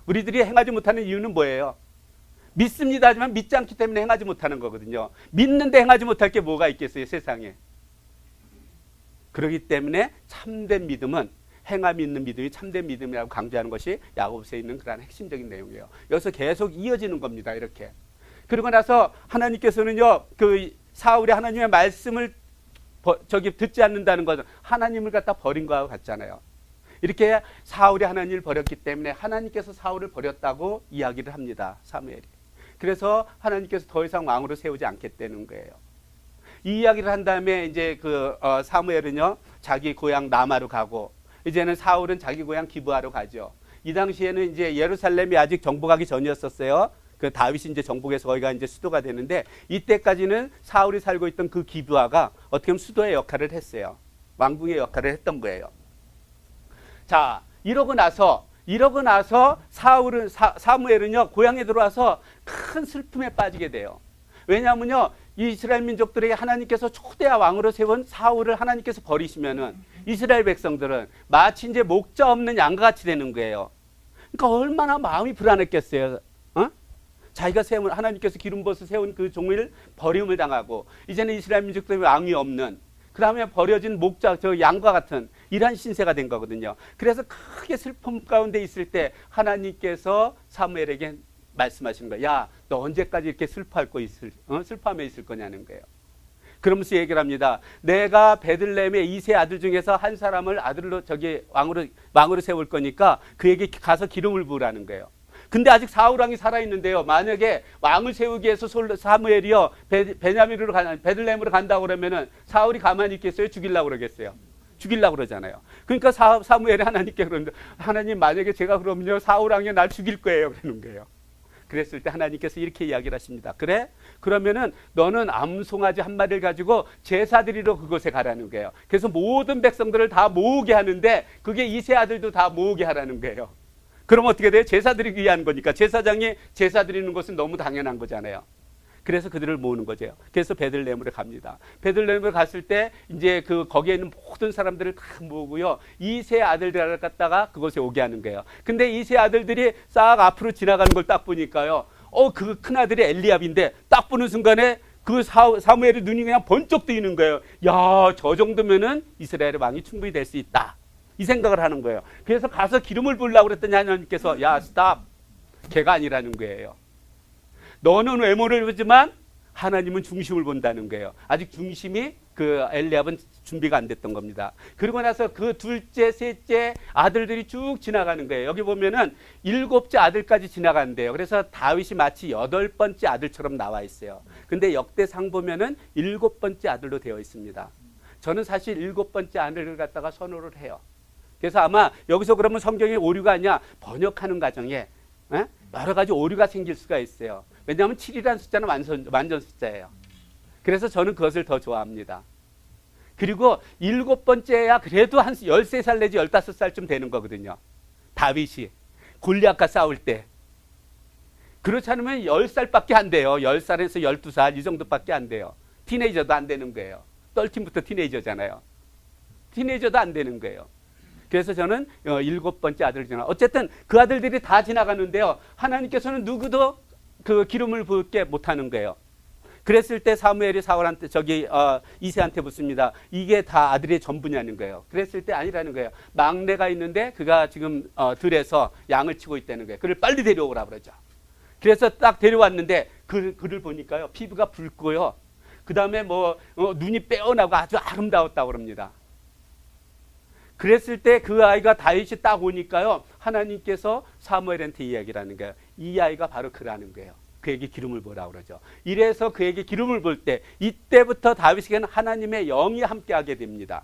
우리들이 행하지 못하는 이유는 뭐예요? 믿습니다 하지만 믿지 않기 때문에 행하지 못하는 거거든요. 믿는데 행하지 못할 게 뭐가 있겠어요, 세상에. 그렇기 때문에 참된 믿음은 행함이 있는 믿음이 참된 믿음이라고 강조하는 것이 야고보서에 있는 그런 핵심적인 내용이에요. 여기서 계속 이어지는 겁니다. 이렇게. 그러고 나서 하나님께서는요, 그 사울이 하나님의 말씀을 듣지 않는다는 것은 하나님을 갖다 버린 거하고 같잖아요. 이렇게 사울이 하나님을 버렸기 때문에 하나님께서 사울을 버렸다고 이야기를 합니다. 사무엘이. 그래서 하나님께서 더 이상 왕으로 세우지 않겠다는 거예요. 이 이야기를 한 다음에 이제 사무엘은요, 자기 고향 라마로 가고, 이제는 사울은 자기 고향 기브아로 가죠. 이 당시에는 이제 예루살렘이 아직 정복하기 전이었었어요. 그 다윗이 이제 정복해서 거기가 이제 수도가 되는데, 이때까지는 사울이 살고 있던 그 기브아가 어떻게 보면 수도의 역할을 했어요. 왕궁의 역할을 했던 거예요. 자, 이러고 나서 사무엘은요, 고향에 들어와서 큰 슬픔에 빠지게 돼요. 왜냐하면요, 이 이스라엘 민족들에게 하나님께서 초대와 왕으로 세운 사울을 하나님께서 버리시면은 이스라엘 백성들은 마치 이제 목자 없는 양과 같이 되는 거예요. 그러니까 얼마나 마음이 불안했겠어요. 자기가 하나님께서 기름 부어서 세운 그 종을 버림을 당하고, 이제는 이스라엘 민족들이 왕이 없는, 그 다음에 버려진 목자, 저 양과 같은 이러한 신세가 된 거거든요. 그래서 크게 슬픔 가운데 있을 때 하나님께서 사무엘에게 말씀하신 거예요. 야, 너 언제까지 이렇게 슬퍼하며 있을 거냐는 거예요. 그러면서 얘기를 합니다. 내가 베들레헴의 2세 아들 중에서 한 사람을 아들로 왕으로 세울 거니까 그에게 가서 기름을 부으라는 거예요. 근데 아직 사울 왕이 살아있는데요. 만약에 왕을 세우기 위해서 사무엘이요, 베들레헴으로 간다고 그러면은 사울이 가만히 있겠어요? 죽이려고 그러겠어요? 죽이려고 그러잖아요. 그러니까 사무엘이 하나님께 그러는데, 하나님 만약에 제가 그러면요, 사울 왕이 날 죽일 거예요. 그러는 거예요. 그랬을 때 하나님께서 이렇게 이야기를 하십니다. 그래? 그러면은 너는 암송아지 한 마리를 가지고 제사 드리러 그곳에 가라는 거예요. 그래서 모든 백성들을 다 모으게 하는데 그게 2세 아들도 다 모으게 하라는 거예요. 그럼 어떻게 돼요? 제사 드리기 위한 거니까. 제사장이 제사 드리는 것은 너무 당연한 거잖아요. 그래서 그들을 모으는 거죠. 그래서 베들레헴으로 갑니다. 베들레헴으로 갔을 때 이제 거기에 있는 모든 사람들을 다 모으고요, 2세 아들들을 갖다가 그곳에 오게 하는 거예요. 근데 2세 아들들이 싹 앞으로 지나가는 걸 딱 보니까요, 그 큰아들이 엘리압인데 딱 보는 순간에 그 사무엘의 눈이 그냥 번쩍 뜨이는 거예요. 야, 저 정도면은 이스라엘의 왕이 충분히 될 수 있다, 이 생각을 하는 거예요. 그래서 가서 기름을 부으려고 그랬더니 하나님께서 야, 스탑, 걔가 아니라는 거예요. 너는 외모를 보지만 하나님은 중심을 본다는 거예요. 아직 중심이 엘리압은 준비가 안 됐던 겁니다. 그리고 나서 그 둘째, 셋째 아들들이 쭉 지나가는 거예요. 여기 보면은 7째 아들까지 지나간대요. 그래서 다윗이 마치 8번째 아들처럼 나와 있어요. 근데 역대상 보면은 7번째 아들로 되어 있습니다. 저는 사실 7번째 아들을 갖다가 선호를 해요. 그래서 아마 여기서 그러면 성경에 오류가 아니야, 번역하는 과정에 여러 가지 오류가 생길 수가 있어요. 왜냐하면 7이라는 숫자는 완전 숫자예요. 그래서 저는 그것을 더 좋아합니다. 그리고 7번째야 그래도 한 13살 내지 15살쯤 되는 거거든요. 다윗이 골리앗과 싸울 때. 그렇지 않으면 10살밖에 안 돼요. 10살에서 12살 이 정도밖에 안 돼요. 티네이저도 안 되는 거예요. 떨팀부터 티네이저잖아요. 티네이저도 안 되는 거예요. 그래서 저는 7번째 아들을 지나. 어쨌든 그 아들들이 다 지나가는데요, 하나님께서는 누구도 그 기름을 부을게 못하는 거예요. 그랬을 때 사무엘이 사울한테 이새한테 묻습니다. 이게 다 아들의 전부냐는 거예요. 그랬을 때 아니라는 거예요. 막내가 있는데 그가 지금 들에서 양을 치고 있다는 거예요. 그를 빨리 데려오라 그러죠. 그래서 딱 데려왔는데 그를 보니까요, 피부가 붉고요, 그 다음에 눈이 빼어나고 아주 아름다웠다고 그럽니다. 그랬을 때 그 아이가 다윗이 딱 오니까요, 하나님께서 사무엘한테 이야기를 하는 거예요. 이 아이가 바로 그라는 거예요. 그에게 기름을 부으라 그러죠. 이래서 그에게 기름을 부을 때 이때부터 다윗에게는 하나님의 영이 함께하게 됩니다.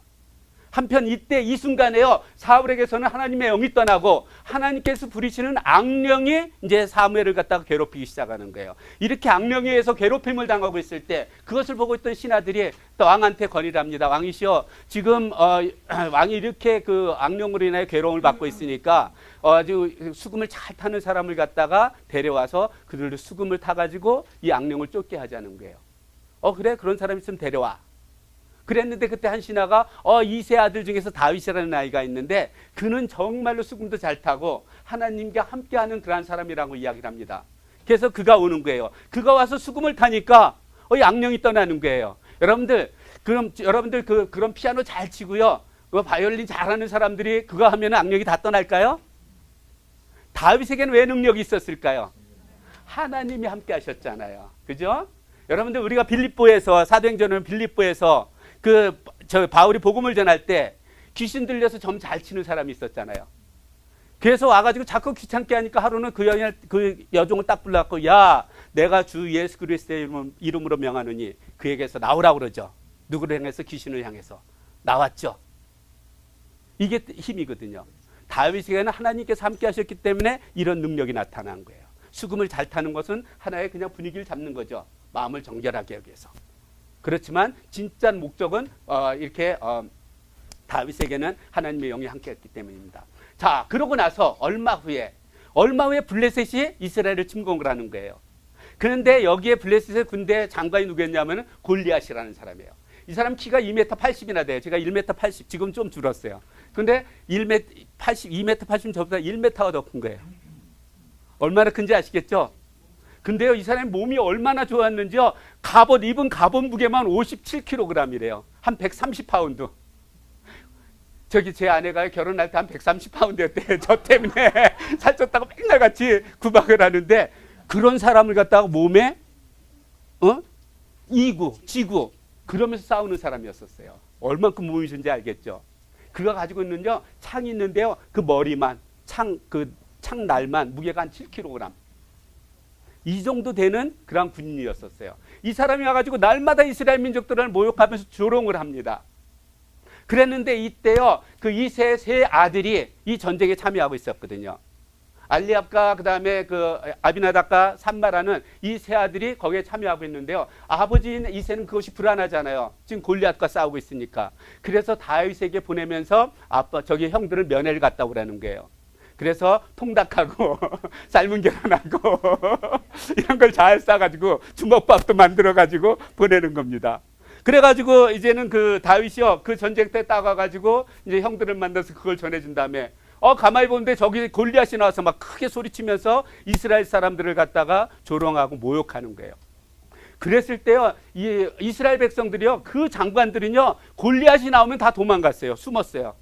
한편 이때 이 순간에요, 사울에게서는 하나님의 영이 떠나고 하나님께서 부리시는 악령이 이제 사무엘을 갖다가 괴롭히기 시작하는 거예요. 이렇게 악령에 의해서 괴롭힘을 당하고 있을 때 그것을 보고 있던 신하들이 또 왕한테 건의를 합니다. 왕이시여, 지금 왕이 이렇게 그 악령으로 인하여 괴로움을 받고 있으니까 아주 수금을 잘 타는 사람을 갖다가 데려와서 그들도 수금을 타가지고 이 악령을 쫓게 하자는 거예요. 그래, 그런 사람 있으면 데려와. 그랬는데 그때 한 신하가 이세 아들 중에서 다윗이라는 아이가 있는데 그는 정말로 수금도 잘 타고 하나님과 함께하는 그런 사람이라고 이야기를 합니다. 그래서 그가 오는 거예요. 그가 와서 수금을 타니까 이 악령이 떠나는 거예요. 여러분들 그런 피아노 잘 치고요, 그 바이올린 잘하는 사람들이 그거 하면 악령이 다 떠날까요? 다윗에게는 왜 능력이 있었을까요? 하나님이 함께 하셨잖아요. 그죠? 여러분들 우리가 빌립보에서, 사도행전은 빌립보에서 바울이 복음을 전할 때 귀신 들려서 점 잘 치는 사람이 있었잖아요. 그래서 와가지고 자꾸 귀찮게 하니까 하루는 그 여종을 딱 불러갖고, 야, 내가 주 예수 그리스도의 이름으로 명하노니 그에게서 나오라고 그러죠. 누구를 향해서? 귀신을 향해서. 나왔죠. 이게 힘이거든요. 다윗에게는 하나님께서 함께 하셨기 때문에 이런 능력이 나타난 거예요. 수금을 잘 타는 것은 하나의 그냥 분위기를 잡는 거죠. 마음을 정결하게 하기 위해서. 그렇지만 진짜 목적은 이렇게 다윗에게는 하나님의 영이 함께했기 때문입니다. 자, 그러고 나서 얼마 후에 블레셋이 이스라엘을 침공을 하는 거예요. 그런데 여기에 블레셋의 군대 장관이 누구였냐면 골리앗이라는 사람이에요. 이 사람 키가 2m 80이나 돼요. 제가 1m 80, 지금 좀 줄었어요. 근데 2m 80 저보다 1m가 더 큰 거예요. 얼마나 큰지 아시겠죠? 근데요, 이 사람의 몸이 얼마나 좋았는지요. 입은 갑옷 무게만 57kg이래요. 한 130파운드. 제 아내가 결혼할 때 한 130파운드였대요. 저 때문에 살쪘다고 맨날 같이 구박을 하는데, 그런 사람을 갖다가 몸에 지구 그러면서 싸우는 사람이었었어요. 얼만큼 몸이 좋은지 알겠죠? 그가 가지고 있는요, 창이 있는데요, 그 머리만 창 날만 무게가 한 7kg. 이 정도 되는 그런 군인이었었어요. 이 사람이 와가지고 날마다 이스라엘 민족들을 모욕하면서 조롱을 합니다. 그랬는데 이때요, 그 이세 세 아들이 이 전쟁에 참여하고 있었거든요. 알리압과 그 다음에 그 아비나답과 산마라는 이 세 아들이 거기에 참여하고 있는데요. 아버지인 이세는 그것이 불안하잖아요. 지금 골리앗과 싸우고 있으니까. 그래서 다윗에게 보내면서 저기 형들을 면회를 갔다고 그러는 거예요. 그래서 통닭하고 삶은 계란하고 이런 걸 잘 싸가지고 주먹밥도 만들어가지고 보내는 겁니다. 그래가지고 이제는 그 다윗이요, 그 전쟁 때 따가가지고 이제 형들을 만나서 그걸 전해준 다음에 가만히 보는데 저기 골리앗이 나와서 막 크게 소리치면서 이스라엘 사람들을 갖다가 조롱하고 모욕하는 거예요. 그랬을 때요, 이 이스라엘 백성들이요, 그 장관들은요, 골리앗이 나오면 다 도망갔어요. 숨었어요.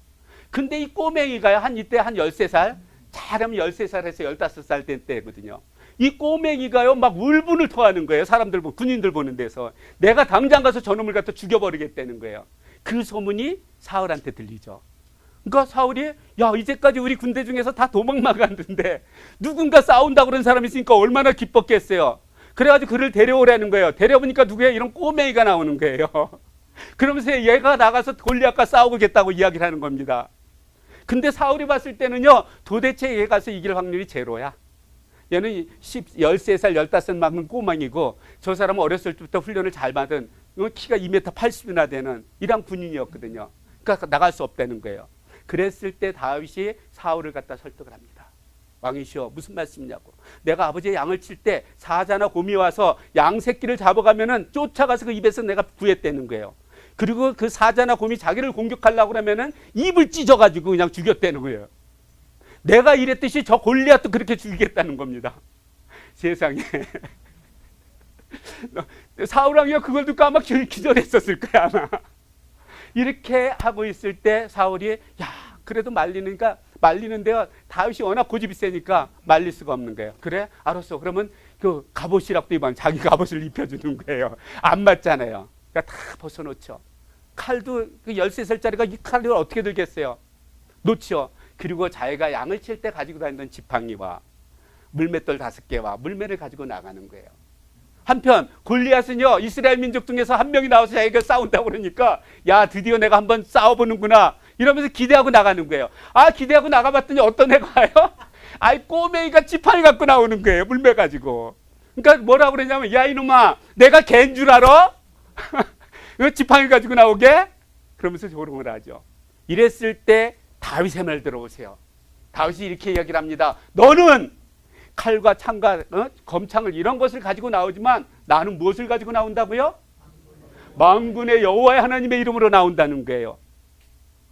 근데 이 꼬맹이가요, 이때 한 13살, 잘하면 13살에서 15살 된 때거든요. 이 꼬맹이가요, 막 울분을 토하는 거예요. 군인들 보는 데서. 내가 당장 가서 저놈을 갖다 죽여버리겠다는 거예요. 그 소문이 사울한테 들리죠. 그러니까 사울이, 야, 이제까지 우리 군대 중에서 다 도망만 갔는데 누군가 싸운다고 그런 사람이 있으니까 얼마나 기뻤겠어요. 그래가지고 그를 데려오라는 거예요. 데려보니까 누구야? 이런 꼬맹이가 나오는 거예요. 그러면서 얘가 나가서 골리앗과 싸우겠다고 이야기를 하는 겁니다. 근데 사울이 봤을 때는요, 도대체 얘 가서 이길 확률이 제로야. 얘는 13살, 15살 막는 꼬망이고, 저 사람은 어렸을 때부터 훈련을 잘 받은, 키가 2m 80이나 되는 이런 군인이었거든요. 그러니까 나갈 수 없다는 거예요. 그랬을 때 다윗이 사울을 갖다 설득을 합니다. 왕이시여, 무슨 말씀이냐고. 내가 아버지의 양을 칠 때 사자나 곰이 와서 양 새끼를 잡아가면은 쫓아가서 그 입에서 내가 구했다는 거예요. 그리고 그 사자나 곰이 자기를 공격하려고 그러면은 입을 찢어가지고 그냥 죽였다는 거예요. 내가 이랬듯이 저 골리앗도 그렇게 죽이겠다는 겁니다. 세상에. 사울왕이요, 그걸 듣고 아마 기절했었을 거야, 아마. 이렇게 하고 있을 때 사울이, 야, 그래도 말리는데요, 다윗이 워낙 고집이 세니까 말릴 수가 없는 거예요. 그래? 알았어. 그러면 그 갑옷이라도 입으면 자기 갑옷을 입혀주는 거예요. 안 맞잖아요. 그러니까 다 벗어놓죠. 칼도 그 13살짜리가 이 칼을 어떻게 들겠어요? 놓죠. 그리고 자기가 양을 칠 때 가지고 다니던 지팡이와 물맷돌 5개와 물매를 가지고 나가는 거예요. 한편 골리앗은요, 이스라엘 민족 중에서 한 명이 나와서 자기가 싸운다고 그러니까 야, 드디어 내가 한번 싸워보는구나 이러면서 기대하고 나가는 거예요. 아, 기대하고 나가봤더니 어떤 애가 와요? 아이, 꼬맹이가 지팡이 갖고 나오는 거예요. 물매 가지고. 그러니까 뭐라고 그러냐면, 야, 이놈아, 내가 개인 줄 알아? 지팡이 가지고 나오게? 그러면서 조롱을 하죠. 이랬을 때 다윗의 말 들어보세요. 다윗이 이렇게 이야기를 합니다. 너는 칼과 창과 검창을 이런 것을 가지고 나오지만 나는 무엇을 가지고 나온다고요? 만군의 여호와의 하나님의 이름으로 나온다는 거예요.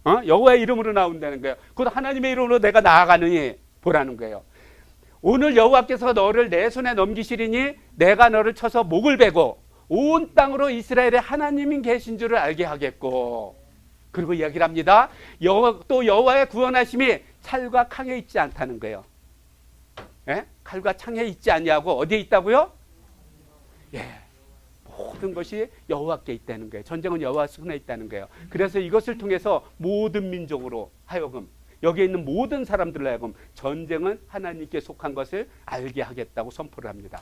여호와의 이름으로 나온다는 거예요. 곧 하나님의 이름으로 내가 나아가느니 보라는 거예요. 오늘 여호와께서 너를 내 손에 넘기시리니 내가 너를 쳐서 목을 베고 온 땅으로 이스라엘의 하나님이 계신 줄을 알게 하겠고, 그리고 이야기를 합니다. 또 여호와의 구원하심이 칼과 창에 있지 않다는 거예요. 예? 칼과 창에 있지 않냐고 어디에 있다고요? 예, 모든 것이 여호와께 있다는 거예요. 전쟁은 여호와 손에 있다는 거예요. 그래서 이것을 통해서 모든 민족으로 하여금, 여기에 있는 모든 사람들로 하여금 전쟁은 하나님께 속한 것을 알게 하겠다고 선포를 합니다.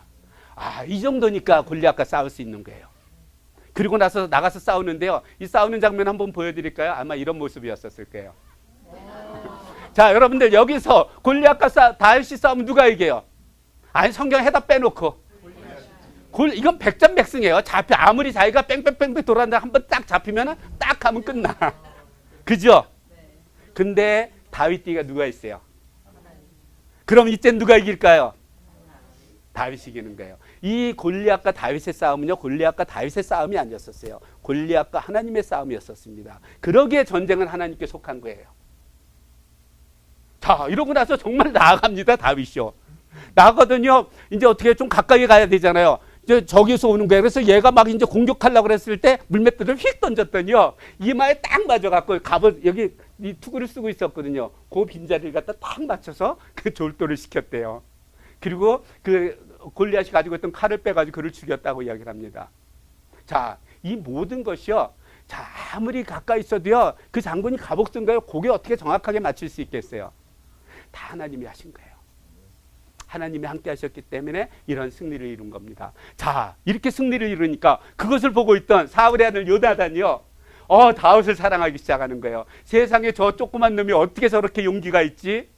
아, 이 정도니까 골리앗과 싸울 수 있는 거예요. 그리고 나서 나가서 싸우는데요, 이 싸우는 장면 한번 보여드릴까요? 아마 이런 모습이었을 거예요. 자, 여러분들, 여기서 골리앗과 다윗이 싸우면 누가 이겨요? 아니, 성경 해다 빼놓고 이건 백전백승이에요. 아무리 자기가 뺑뺑뺑뺑 돌아다니다 한번 딱 잡히면 딱 하면 끝나. 그죠? 근데 다윗 뒤가 누가 있어요? 그럼 이젠 누가 이길까요? 다윗이 이기는 거예요. 이 골리앗과 다윗의 싸움은요, 골리앗과 다윗의 싸움이 아니었었어요. 골리앗과 하나님의 싸움이었었습니다. 그러기에 전쟁은 하나님께 속한 거예요. 자, 이러고 나서 정말 나아갑니다. 다윗이요. 나거든요. 이제 어떻게 좀 가까이 가야 되잖아요. 이제 저기서 오는 거예요. 그래서 얘가 막 이제 공격하려고 그랬을 때 물맷돌을 휙 던졌더니요, 이마에 딱 맞아갖고 갑옷 여기 이 투구를 쓰고 있었거든요. 그 빈자리를 갖다 딱 맞춰서 그 졸도를 시켰대요. 그리고 그 골리앗이 가지고 있던 칼을 빼가지고 그를 죽였다고 이야기를 합니다. 자, 이 모든 것이요, 자, 아무리 가까이 있어도요, 그 장군이 갑옷 쓴 거예요. 그게 어떻게 정확하게 맞출 수 있겠어요? 다 하나님이 하신 거예요. 하나님이 함께 하셨기 때문에 이런 승리를 이룬 겁니다. 자, 이렇게 승리를 이루니까 그것을 보고 있던 사울의 아들 요나단이요, 다윗을 사랑하기 시작하는 거예요. 세상에 저 조그만 놈이 어떻게 저렇게 용기가 있지?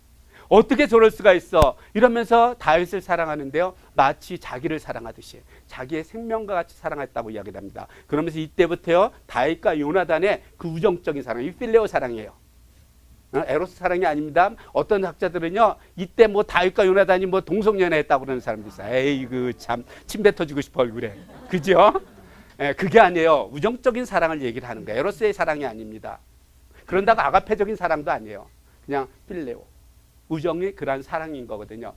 어떻게 저럴 수가 있어? 이러면서 다윗을 사랑하는데요, 마치 자기를 사랑하듯이 자기의 생명과 같이 사랑했다고 이야기를 합니다. 그러면서 이때부터요, 다윗과 요나단의 그 우정적인 사랑, 이 필레오 사랑이에요. 에로스 사랑이 아닙니다. 어떤 학자들은요, 이때 뭐 다윗과 요나단이 뭐 동성연애했다고 그러는 사람도 있어요. 에이, 참 침 뱉어주고 싶어 얼굴에. 그죠? 그게 아니에요. 우정적인 사랑을 얘기를 하는 거예요. 에로스의 사랑이 아닙니다. 그런다고 아가페적인 사랑도 아니에요. 그냥 필레오, 우정이 그런 사랑인 거거든요.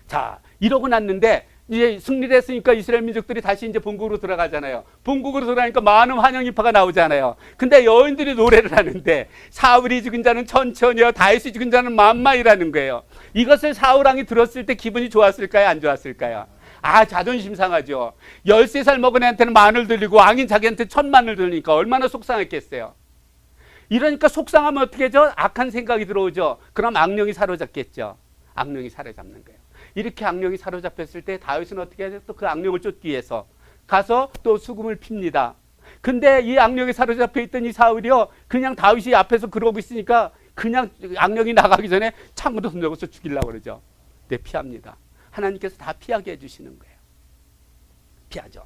자, 이러고 났는데 이제 승리를 했으니까 이스라엘 민족들이 다시 이제 본국으로 들어가잖아요. 본국으로 들어가니까 많은 환영 인파가 나오잖아요. 근데 여인들이 노래를 하는데 사울이 죽은 자는 천천히요, 다윗이 죽은 자는 만만이라는 거예요. 이것을 사울 왕이 들었을 때 기분이 좋았을까요? 안 좋았을까요? 아, 자존심 상하죠. 13살 먹은 애한테는 만을 들리고 왕인 자기한테 1000만을 들리니까 얼마나 속상했겠어요. 이러니까 속상하면 어떻게 하죠? 악한 생각이 들어오죠. 그럼 악령이 사로잡겠죠. 악령이 사로잡는 거예요. 이렇게 악령이 사로잡혔을 때 다윗은 어떻게 하죠? 또 그 악령을 쫓기 위해서 가서 또 수금을 핍니다. 근데 이 악령에 사로잡혀 있던 이 사울이요, 그냥 다윗이 앞에서 그러고 있으니까 그냥 악령이 나가기 전에 창으로 던져서 죽이려고 그러죠. 네, 피합니다. 하나님께서 다 피하게 해주시는 거예요. 피하죠.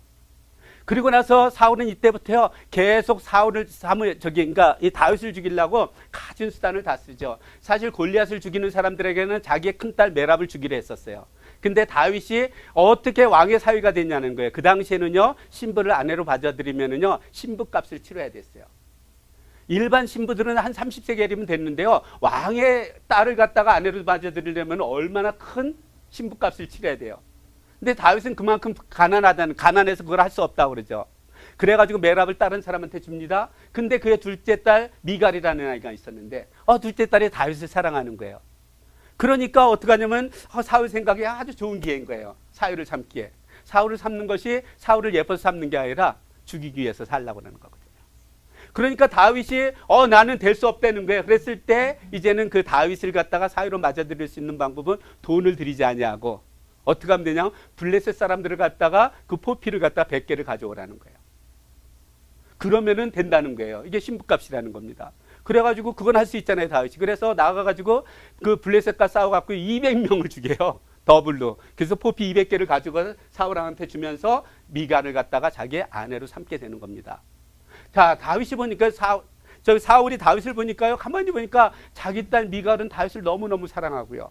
그리고 나서 사울은 이때부터요, 계속 그러니까 이 다윗을 죽이려고 가진 수단을 다 쓰죠. 사실 골리앗을 죽이는 사람들에게는 자기의 큰딸 메랍을 주기로 했었어요. 근데 다윗이 어떻게 왕의 사위가 됐냐는 거예요. 그 당시에는요, 신부를 아내로 받아들이면은요, 신부값을 치러야 됐어요. 일반 신부들은 한 30세겔이면 됐는데요, 왕의 딸을 갖다가 아내로 받아들이려면 얼마나 큰 신부값을 치러야 돼요. 근데 다윗은 그만큼 가난해서 그걸 할 수 없다고 그러죠. 그래가지고 메랍을 다른 사람한테 줍니다. 근데 그의 둘째 딸 미갈이라는 아이가 있었는데, 둘째 딸이 다윗을 사랑하는 거예요. 그러니까 어떻게 하냐면, 사울 생각이 아주 좋은 기회인 거예요. 사울을 삼기에. 사울을 삼는 것이 사울을 예뻐서 삼는 게 아니라 죽이기 위해서 살려고 하는 거거든요. 그러니까 다윗이 나는 될 수 없다는 거예요. 그랬을 때 이제는 그 다윗을 갖다가 사위로 맞아들일 수 있는 방법은 돈을 들이지 아니하고 어떻게 하면 되냐? 블레셋 사람들을 갖다가 그 포피를 갖다가 100개를 가져오라는 거예요. 그러면은 된다는 거예요. 이게 신부값이라는 겁니다. 그래가지고 그건 할 수 있잖아요, 다윗이. 그래서 나가가지고 그 블레셋과 싸워갖고 200명을 죽여요. 더블로. 그래서 포피 200개를 가지고 사울왕한테 주면서 미갈을 갖다가 자기의 아내로 삼게 되는 겁니다. 자, 다윗이 보니까 사울이 다윗을 보니까요, 가만히 보니까 자기 딸 미갈은 다윗을 너무너무 사랑하고요.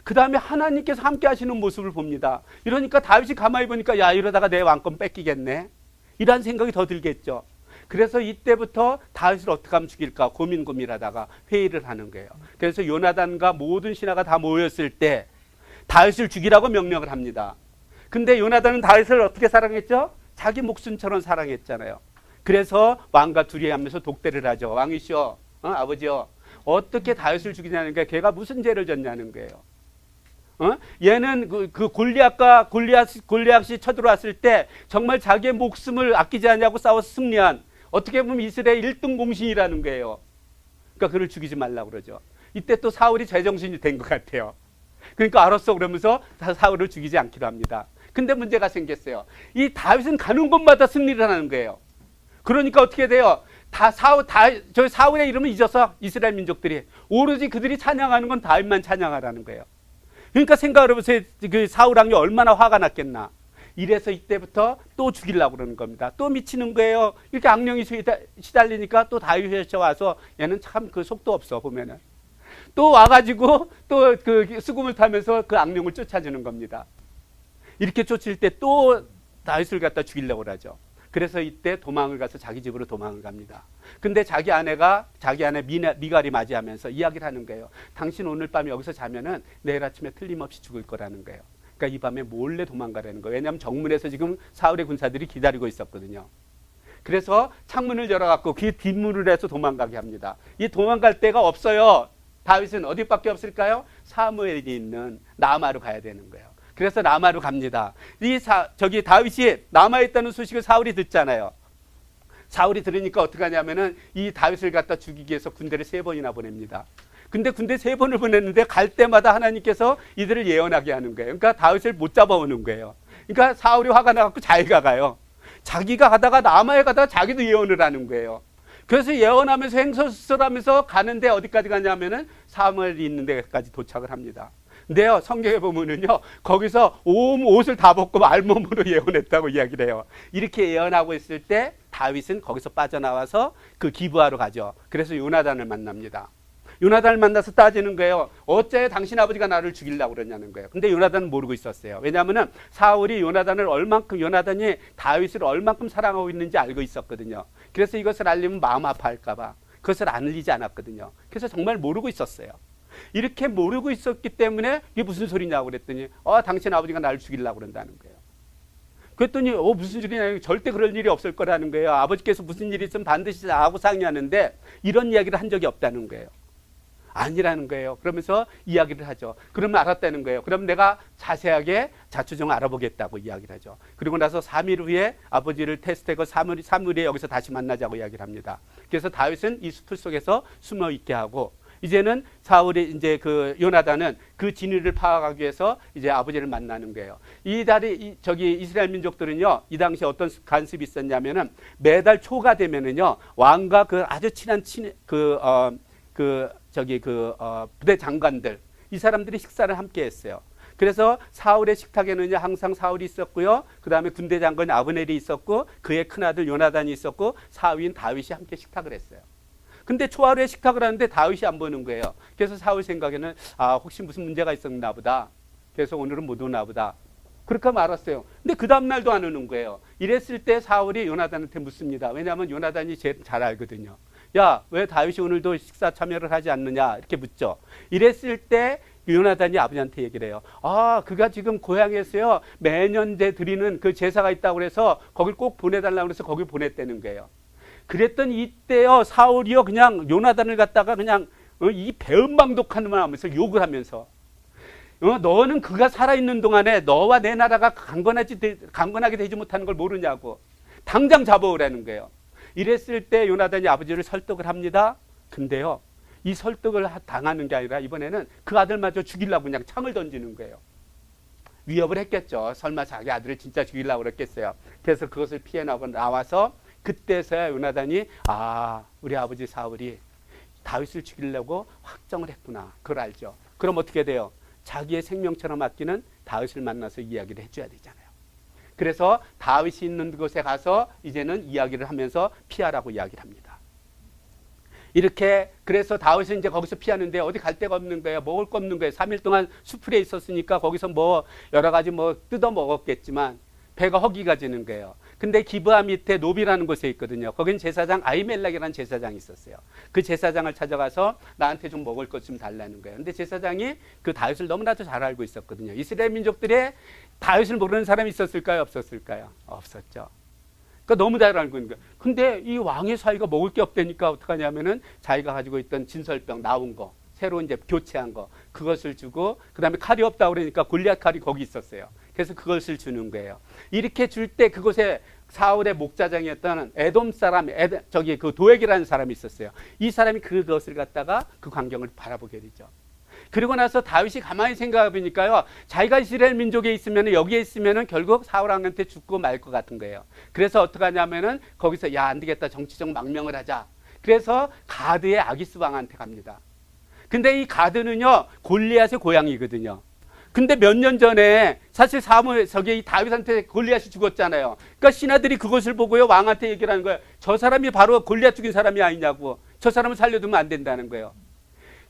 그 다음에 하나님께서 함께 하시는 모습을 봅니다. 이러니까 다윗이 가만히 보니까 야, 이러다가 내 왕권 뺏기겠네. 이런 생각이 더 들겠죠. 그래서 이때부터 다윗을 어떻게 하면 죽일까 고민하다가 회의를 하는 거예요. 그래서 요나단과 모든 신하가 다 모였을 때 다윗을 죽이라고 명령을 합니다. 근데 요나단은 다윗을 어떻게 사랑했죠? 자기 목숨처럼 사랑했잖아요. 그래서 왕과 둘이 하면서 독대를 하죠. 왕이시여, 아버지여, 어떻게 다윗을 죽이냐는 게 걔가 무슨 죄를 졌냐는 거예요. 얘는 그 골리앗이 쳐들어왔을 때 정말 자기의 목숨을 아끼지 않냐고 싸워서 승리한, 어떻게 보면 이스라엘 1등 공신이라는 거예요. 그러니까 그를 죽이지 말라고 그러죠. 이때 또 사울이 제정신이 된 것 같아요. 그러니까 알았어 그러면서 사울을 죽이지 않기로 합니다. 근데 문제가 생겼어요. 이 다윗은 가는 곳마다 승리를 하는 거예요. 그러니까 어떻게 돼요? 저 사울의 이름을 잊어서 이스라엘 민족들이 오로지 그들이 찬양하는 건 다윗만 찬양하라는 거예요. 그러니까 생각을 해보세요. 그 사울왕이 얼마나 화가 났겠나. 이래서 이때부터 또 죽이려고 그러는 겁니다. 또 미치는 거예요. 이렇게 악령이 시달리니까 또 다윗이 와서 얘는 참 그 속도 없어 보면은. 또 와가지고 또 그 수금을 타면서 그 악령을 쫓아주는 겁니다. 이렇게 쫓을 때 또 다윗을 갖다 죽이려고 하죠. 그래서 이때 도망을 가서 자기 집으로 도망을 갑니다. 근데 자기 아내 미갈이 맞이하면서 이야기를 하는 거예요. 당신 오늘 밤 여기서 자면은 내일 아침에 틀림없이 죽을 거라는 거예요. 그러니까 이 밤에 몰래 도망가라는 거예요. 왜냐하면 정문에서 지금 사울의 군사들이 기다리고 있었거든요. 그래서 창문을 열어갖고 그 뒷문을 해서 도망가게 합니다. 이 도망갈 데가 없어요. 다윗은 어디밖에 없을까요? 사무엘이 있는 라마로 가야 되는 거예요. 그래서 라마로 갑니다. 다윗이 남아있다는 소식을 사울이 듣잖아요. 사울이 들으니까 어떻게 하냐면은 이 다윗을 갖다 죽이기 위해서 군대를 3번이나 보냅니다. 근데 군대 3번을 보냈는데 갈 때마다 하나님께서 이들을 예언하게 하는 거예요. 그러니까 다윗을 못 잡아오는 거예요. 그러니까 사울이 화가 나갖고 자기가 가요. 자기가 가다가 라마에 가다가 자기도 예언을 하는 거예요. 그래서 예언하면서 행설수설하면서 가는데 어디까지 가냐면은 사무엘이 있는 데까지 도착을 합니다. 근데요, 성경에 보면은요, 거기서 온 옷을 다 벗고 알몸으로 예언했다고 이야기를 해요. 이렇게 예언하고 있을 때 다윗은 거기서 빠져나와서 그 기브아로 가죠. 그래서 요나단을 만납니다. 요나단을 만나서 따지는 거예요. 어째 당신 아버지가 나를 죽이려고 그러냐는 거예요. 근데 요나단은 모르고 있었어요. 왜냐하면 사울이 요나단이 다윗을 얼만큼 사랑하고 있는지 알고 있었거든요. 그래서 이것을 알리면 마음 아파할까 봐 그것을 안 알리지 않았거든요. 그래서 정말 모르고 있었어요. 이렇게 모르고 있었기 때문에 이게 무슨 소리냐고 그랬더니 당신 아버지가 나를 죽이려고 그런다는 거예요. 그랬더니 무슨 소리냐, 절대 그럴 일이 없을 거라는 거예요. 아버지께서 무슨 일이 있으면 반드시 나하고 상의하는데 이런 이야기를 한 적이 없다는 거예요. 아니라는 거예요. 그러면서 이야기를 하죠. 그러면 알았다는 거예요. 그럼 내가 자세하게 자초정 알아보겠다고 이야기를 하죠. 그리고 나서 3일 후에 아버지를 테스트하고 3일 후에 여기서 다시 만나자고 이야기를 합니다. 그래서 다윗은 이 숲을 속에서 숨어 있게 하고, 이제는 사울이 이제 그 요나단은 그 진위를 파악하기 위해서 이제 아버지를 만나는 거예요. 이스라엘 민족들은요, 이 당시에 어떤 간습이 있었냐면은 매달 초가 되면은요, 왕과 그 아주 친한 부대 장관들, 이 사람들이 식사를 함께 했어요. 그래서 사울의 식탁에는 항상 사울이 있었고요. 그 다음에 군대 장관 아브넬이 있었고, 그의 큰아들 요나단이 있었고, 사위인 다윗이 함께 식탁을 했어요. 근데 초하루에 식탁을 하는데 다윗이 안 보는 거예요. 그래서 사울 생각에는 혹시 무슨 문제가 있었나 보다. 그래서 오늘은 못 오나 보다. 그렇게 하면 알았어요. 근데 그 다음날도 안 오는 거예요. 이랬을 때 사울이 요나단한테 묻습니다. 왜냐하면 요나단이 제일 잘 알거든요. 야, 왜 다윗이 오늘도 식사 참여를 하지 않느냐 이렇게 묻죠. 이랬을 때 요나단이 아버지한테 얘기를 해요. 그가 지금 고향에서요 매년 드리는 그 제사가 있다고 해서 거길 꼭 보내달라고 해서 거길 보냈다는 거예요. 그랬더니 이때요 사울이요 그냥 요나단을 갖다가 그냥 이 배은망덕하는 하면서 욕을 하면서 너는 그가 살아있는 동안에 너와 내 나라가 강건하게 되지 못하는 걸 모르냐고 당장 잡아오라는 거예요. 이랬을 때 요나단이 아버지를 설득을 합니다. 근데요, 이 설득을 당하는 게 아니라 이번에는 그 아들마저 죽이려고 그냥 창을 던지는 거예요. 위협을 했겠죠. 설마 자기 아들을 진짜 죽이려고 그랬겠어요. 그래서 그것을 피해 나와서 그때서야 요나단이 우리 아버지 사울이 다윗을 죽이려고 확정을 했구나. 그걸 알죠. 그럼 어떻게 돼요? 자기의 생명처럼 아끼는 다윗을 만나서 이야기를 해줘야 되잖아요. 그래서 다윗이 있는 곳에 가서 이제는 이야기를 하면서 피하라고 이야기를 합니다. 이렇게 그래서 다윗은 이제 거기서 피하는데 어디 갈 데가 없는 거예요. 먹을 거 없는 거예요. 3일 동안 수풀에 있었으니까 거기서 뭐 여러 가지 뭐 뜯어 먹었겠지만 배가 허기가 지는 거예요. 근데 기브아 밑에 노비라는 곳에 있거든요. 거긴 제사장 아히멜렉이라는 제사장이 있었어요. 그 제사장을 찾아가서 나한테 좀 먹을 것 좀 달라는 거예요. 근데 제사장이 그 다윗을 너무나도 잘 알고 있었거든요. 이스라엘 민족들의 다윗을 모르는 사람이 있었을까요? 없었을까요? 없었죠. 그러니까 너무 잘 알고 있는 거예요. 근데 이 왕의 사위가 먹을 게 없다니까 어떡하냐면은 자기가 가지고 있던 진설병 나온 거, 새로 이제 교체한 거, 그것을 주고, 그 다음에 칼이 없다고 그러니까 골리앗 칼이 거기 있었어요. 그래서 그것을 주는 거예요. 이렇게 줄 때 그곳에 사울의 목자장이었던 에돔 사람, 그 도액이라는 사람이 있었어요. 이 사람이 그것을 갖다가 그 광경을 바라보게 되죠. 그리고 나서 다윗이 가만히 생각해 보니까요, 자기가 이스라엘 민족에 있으면, 여기에 있으면 결국 사울 왕한테 죽고 말 것 같은 거예요. 그래서 어떻게 하냐면은 거기서 안 되겠다, 정치적 망명을 하자. 그래서 가드의 아기스 왕한테 갑니다. 근데 이 가드는요, 골리앗의 고향이거든요. 근데 몇 년 전에 사실 이 다윗한테 골리앗이 죽었잖아요. 그러니까 신하들이 그것을 보고요, 왕한테 얘기를 하는 거예요. 저 사람이 바로 골리앗 죽인 사람이 아니냐고. 저 사람을 살려두면 안 된다는 거예요.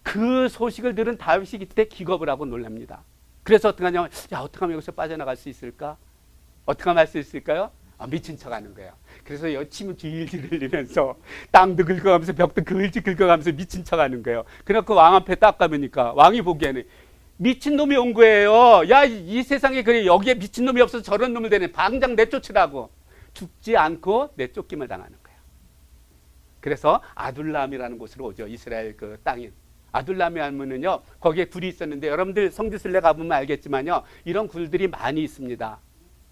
그 소식을 들은 다윗이 그때 기겁을 하고 놀랍니다. 그래서 어떻게 하냐면, 어떻게 하면 여기서 빠져나갈 수 있을까? 어떻게 하면 할 수 있을까요? 미친 척 하는 거예요. 그래서 여침을 질질 흘리면서 땅도 긁어가면서 벽도 긁어가면서 미친 척 하는 거예요. 그래서 왕 앞에 딱 가보니까 왕이 보기에는 미친놈이 온 거예요. 이 세상에 그래, 여기에 미친놈이 없어서 저런 놈을 되네. 당장 내쫓으라고. 죽지 않고 내쫓김을 당하는 거예요. 그래서 아둘람이라는 곳으로 오죠. 이스라엘 그 땅인. 아둘람이 하면은요, 거기에 굴이 있었는데, 여러분들 성지순례 가보면 알겠지만요, 이런 굴들이 많이 있습니다.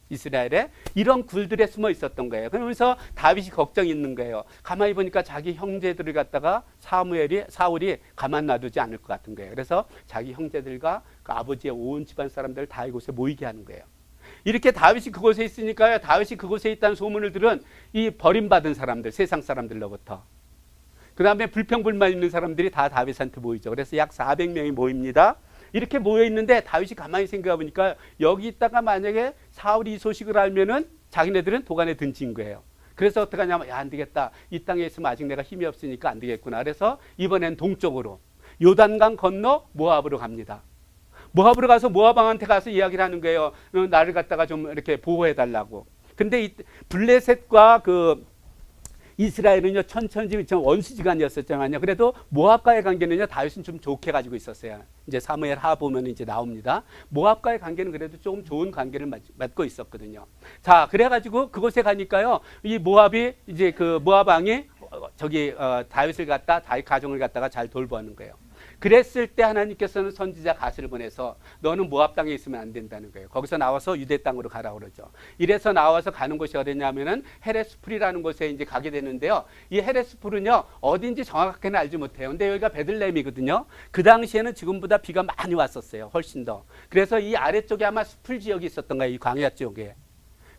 이스라엘에 이런 굴들에 숨어 있었던 거예요. 그러면서 다윗이 걱정이 있는 거예요. 가만히 보니까 자기 형제들을 갖다가 사울이 가만 놔두지 않을 것 같은 거예요. 그래서 자기 형제들과 그 아버지의 온 집안 사람들을 다 이곳에 모이게 하는 거예요. 이렇게 다윗이 그곳에 있으니까요, 다윗이 그곳에 있다는 소문을 들은 이 버림받은 사람들, 세상 사람들로부터, 그 다음에 불평불만 있는 사람들이 다 다윗한테 모이죠. 그래서 약 400명이 모입니다. 이렇게 모여 있는데 다윗이 가만히 생각해 보니까 여기 있다가 만약에 사울이 이 소식을 알면은 자기네들은 도간에 던진 거예요. 그래서 어떻게 하냐면, 안 되겠다. 이 땅에 있으면 아직 내가 힘이 없으니까 안 되겠구나. 그래서 이번엔 동쪽으로 요단강 건너 모압으로 갑니다. 모압으로 가서 모압 왕한테 가서 이야기를 하는 거예요. 나를 갖다가 좀 이렇게 보호해 달라고. 근데 이 블레셋과 그 이스라엘은요, 천천히 원수지간이었었잖아요. 그래도 모압과의 관계는요, 다윗은 좀 좋게 가지고 있었어요. 이제 사무엘 하 보면 이제 나옵니다. 모압과의 관계는 그래도 조금 좋은 관계를 맺고 있었거든요. 자, 그래가지고 그곳에 가니까요, 이 모압이 이제 그 모압 왕이 다윗 가정을 갖다가 잘 돌보는 거예요. 그랬을 때 하나님께서는 선지자 갓을 보내서 너는 모압 땅에 있으면 안 된다는 거예요. 거기서 나와서 유대 땅으로 가라고 그러죠. 이래서 나와서 가는 곳이 어디냐면은 헤레스풀이라는 곳에 이제 가게 되는데요. 이 헤레스풀은요, 어딘지 정확하게는 알지 못해요. 근데 여기가 베들레헴이거든요. 그 당시에는 지금보다 비가 많이 왔었어요. 훨씬 더. 그래서 이 아래쪽에 아마 수풀 지역이 있었던 거예요. 이 광야 쪽에.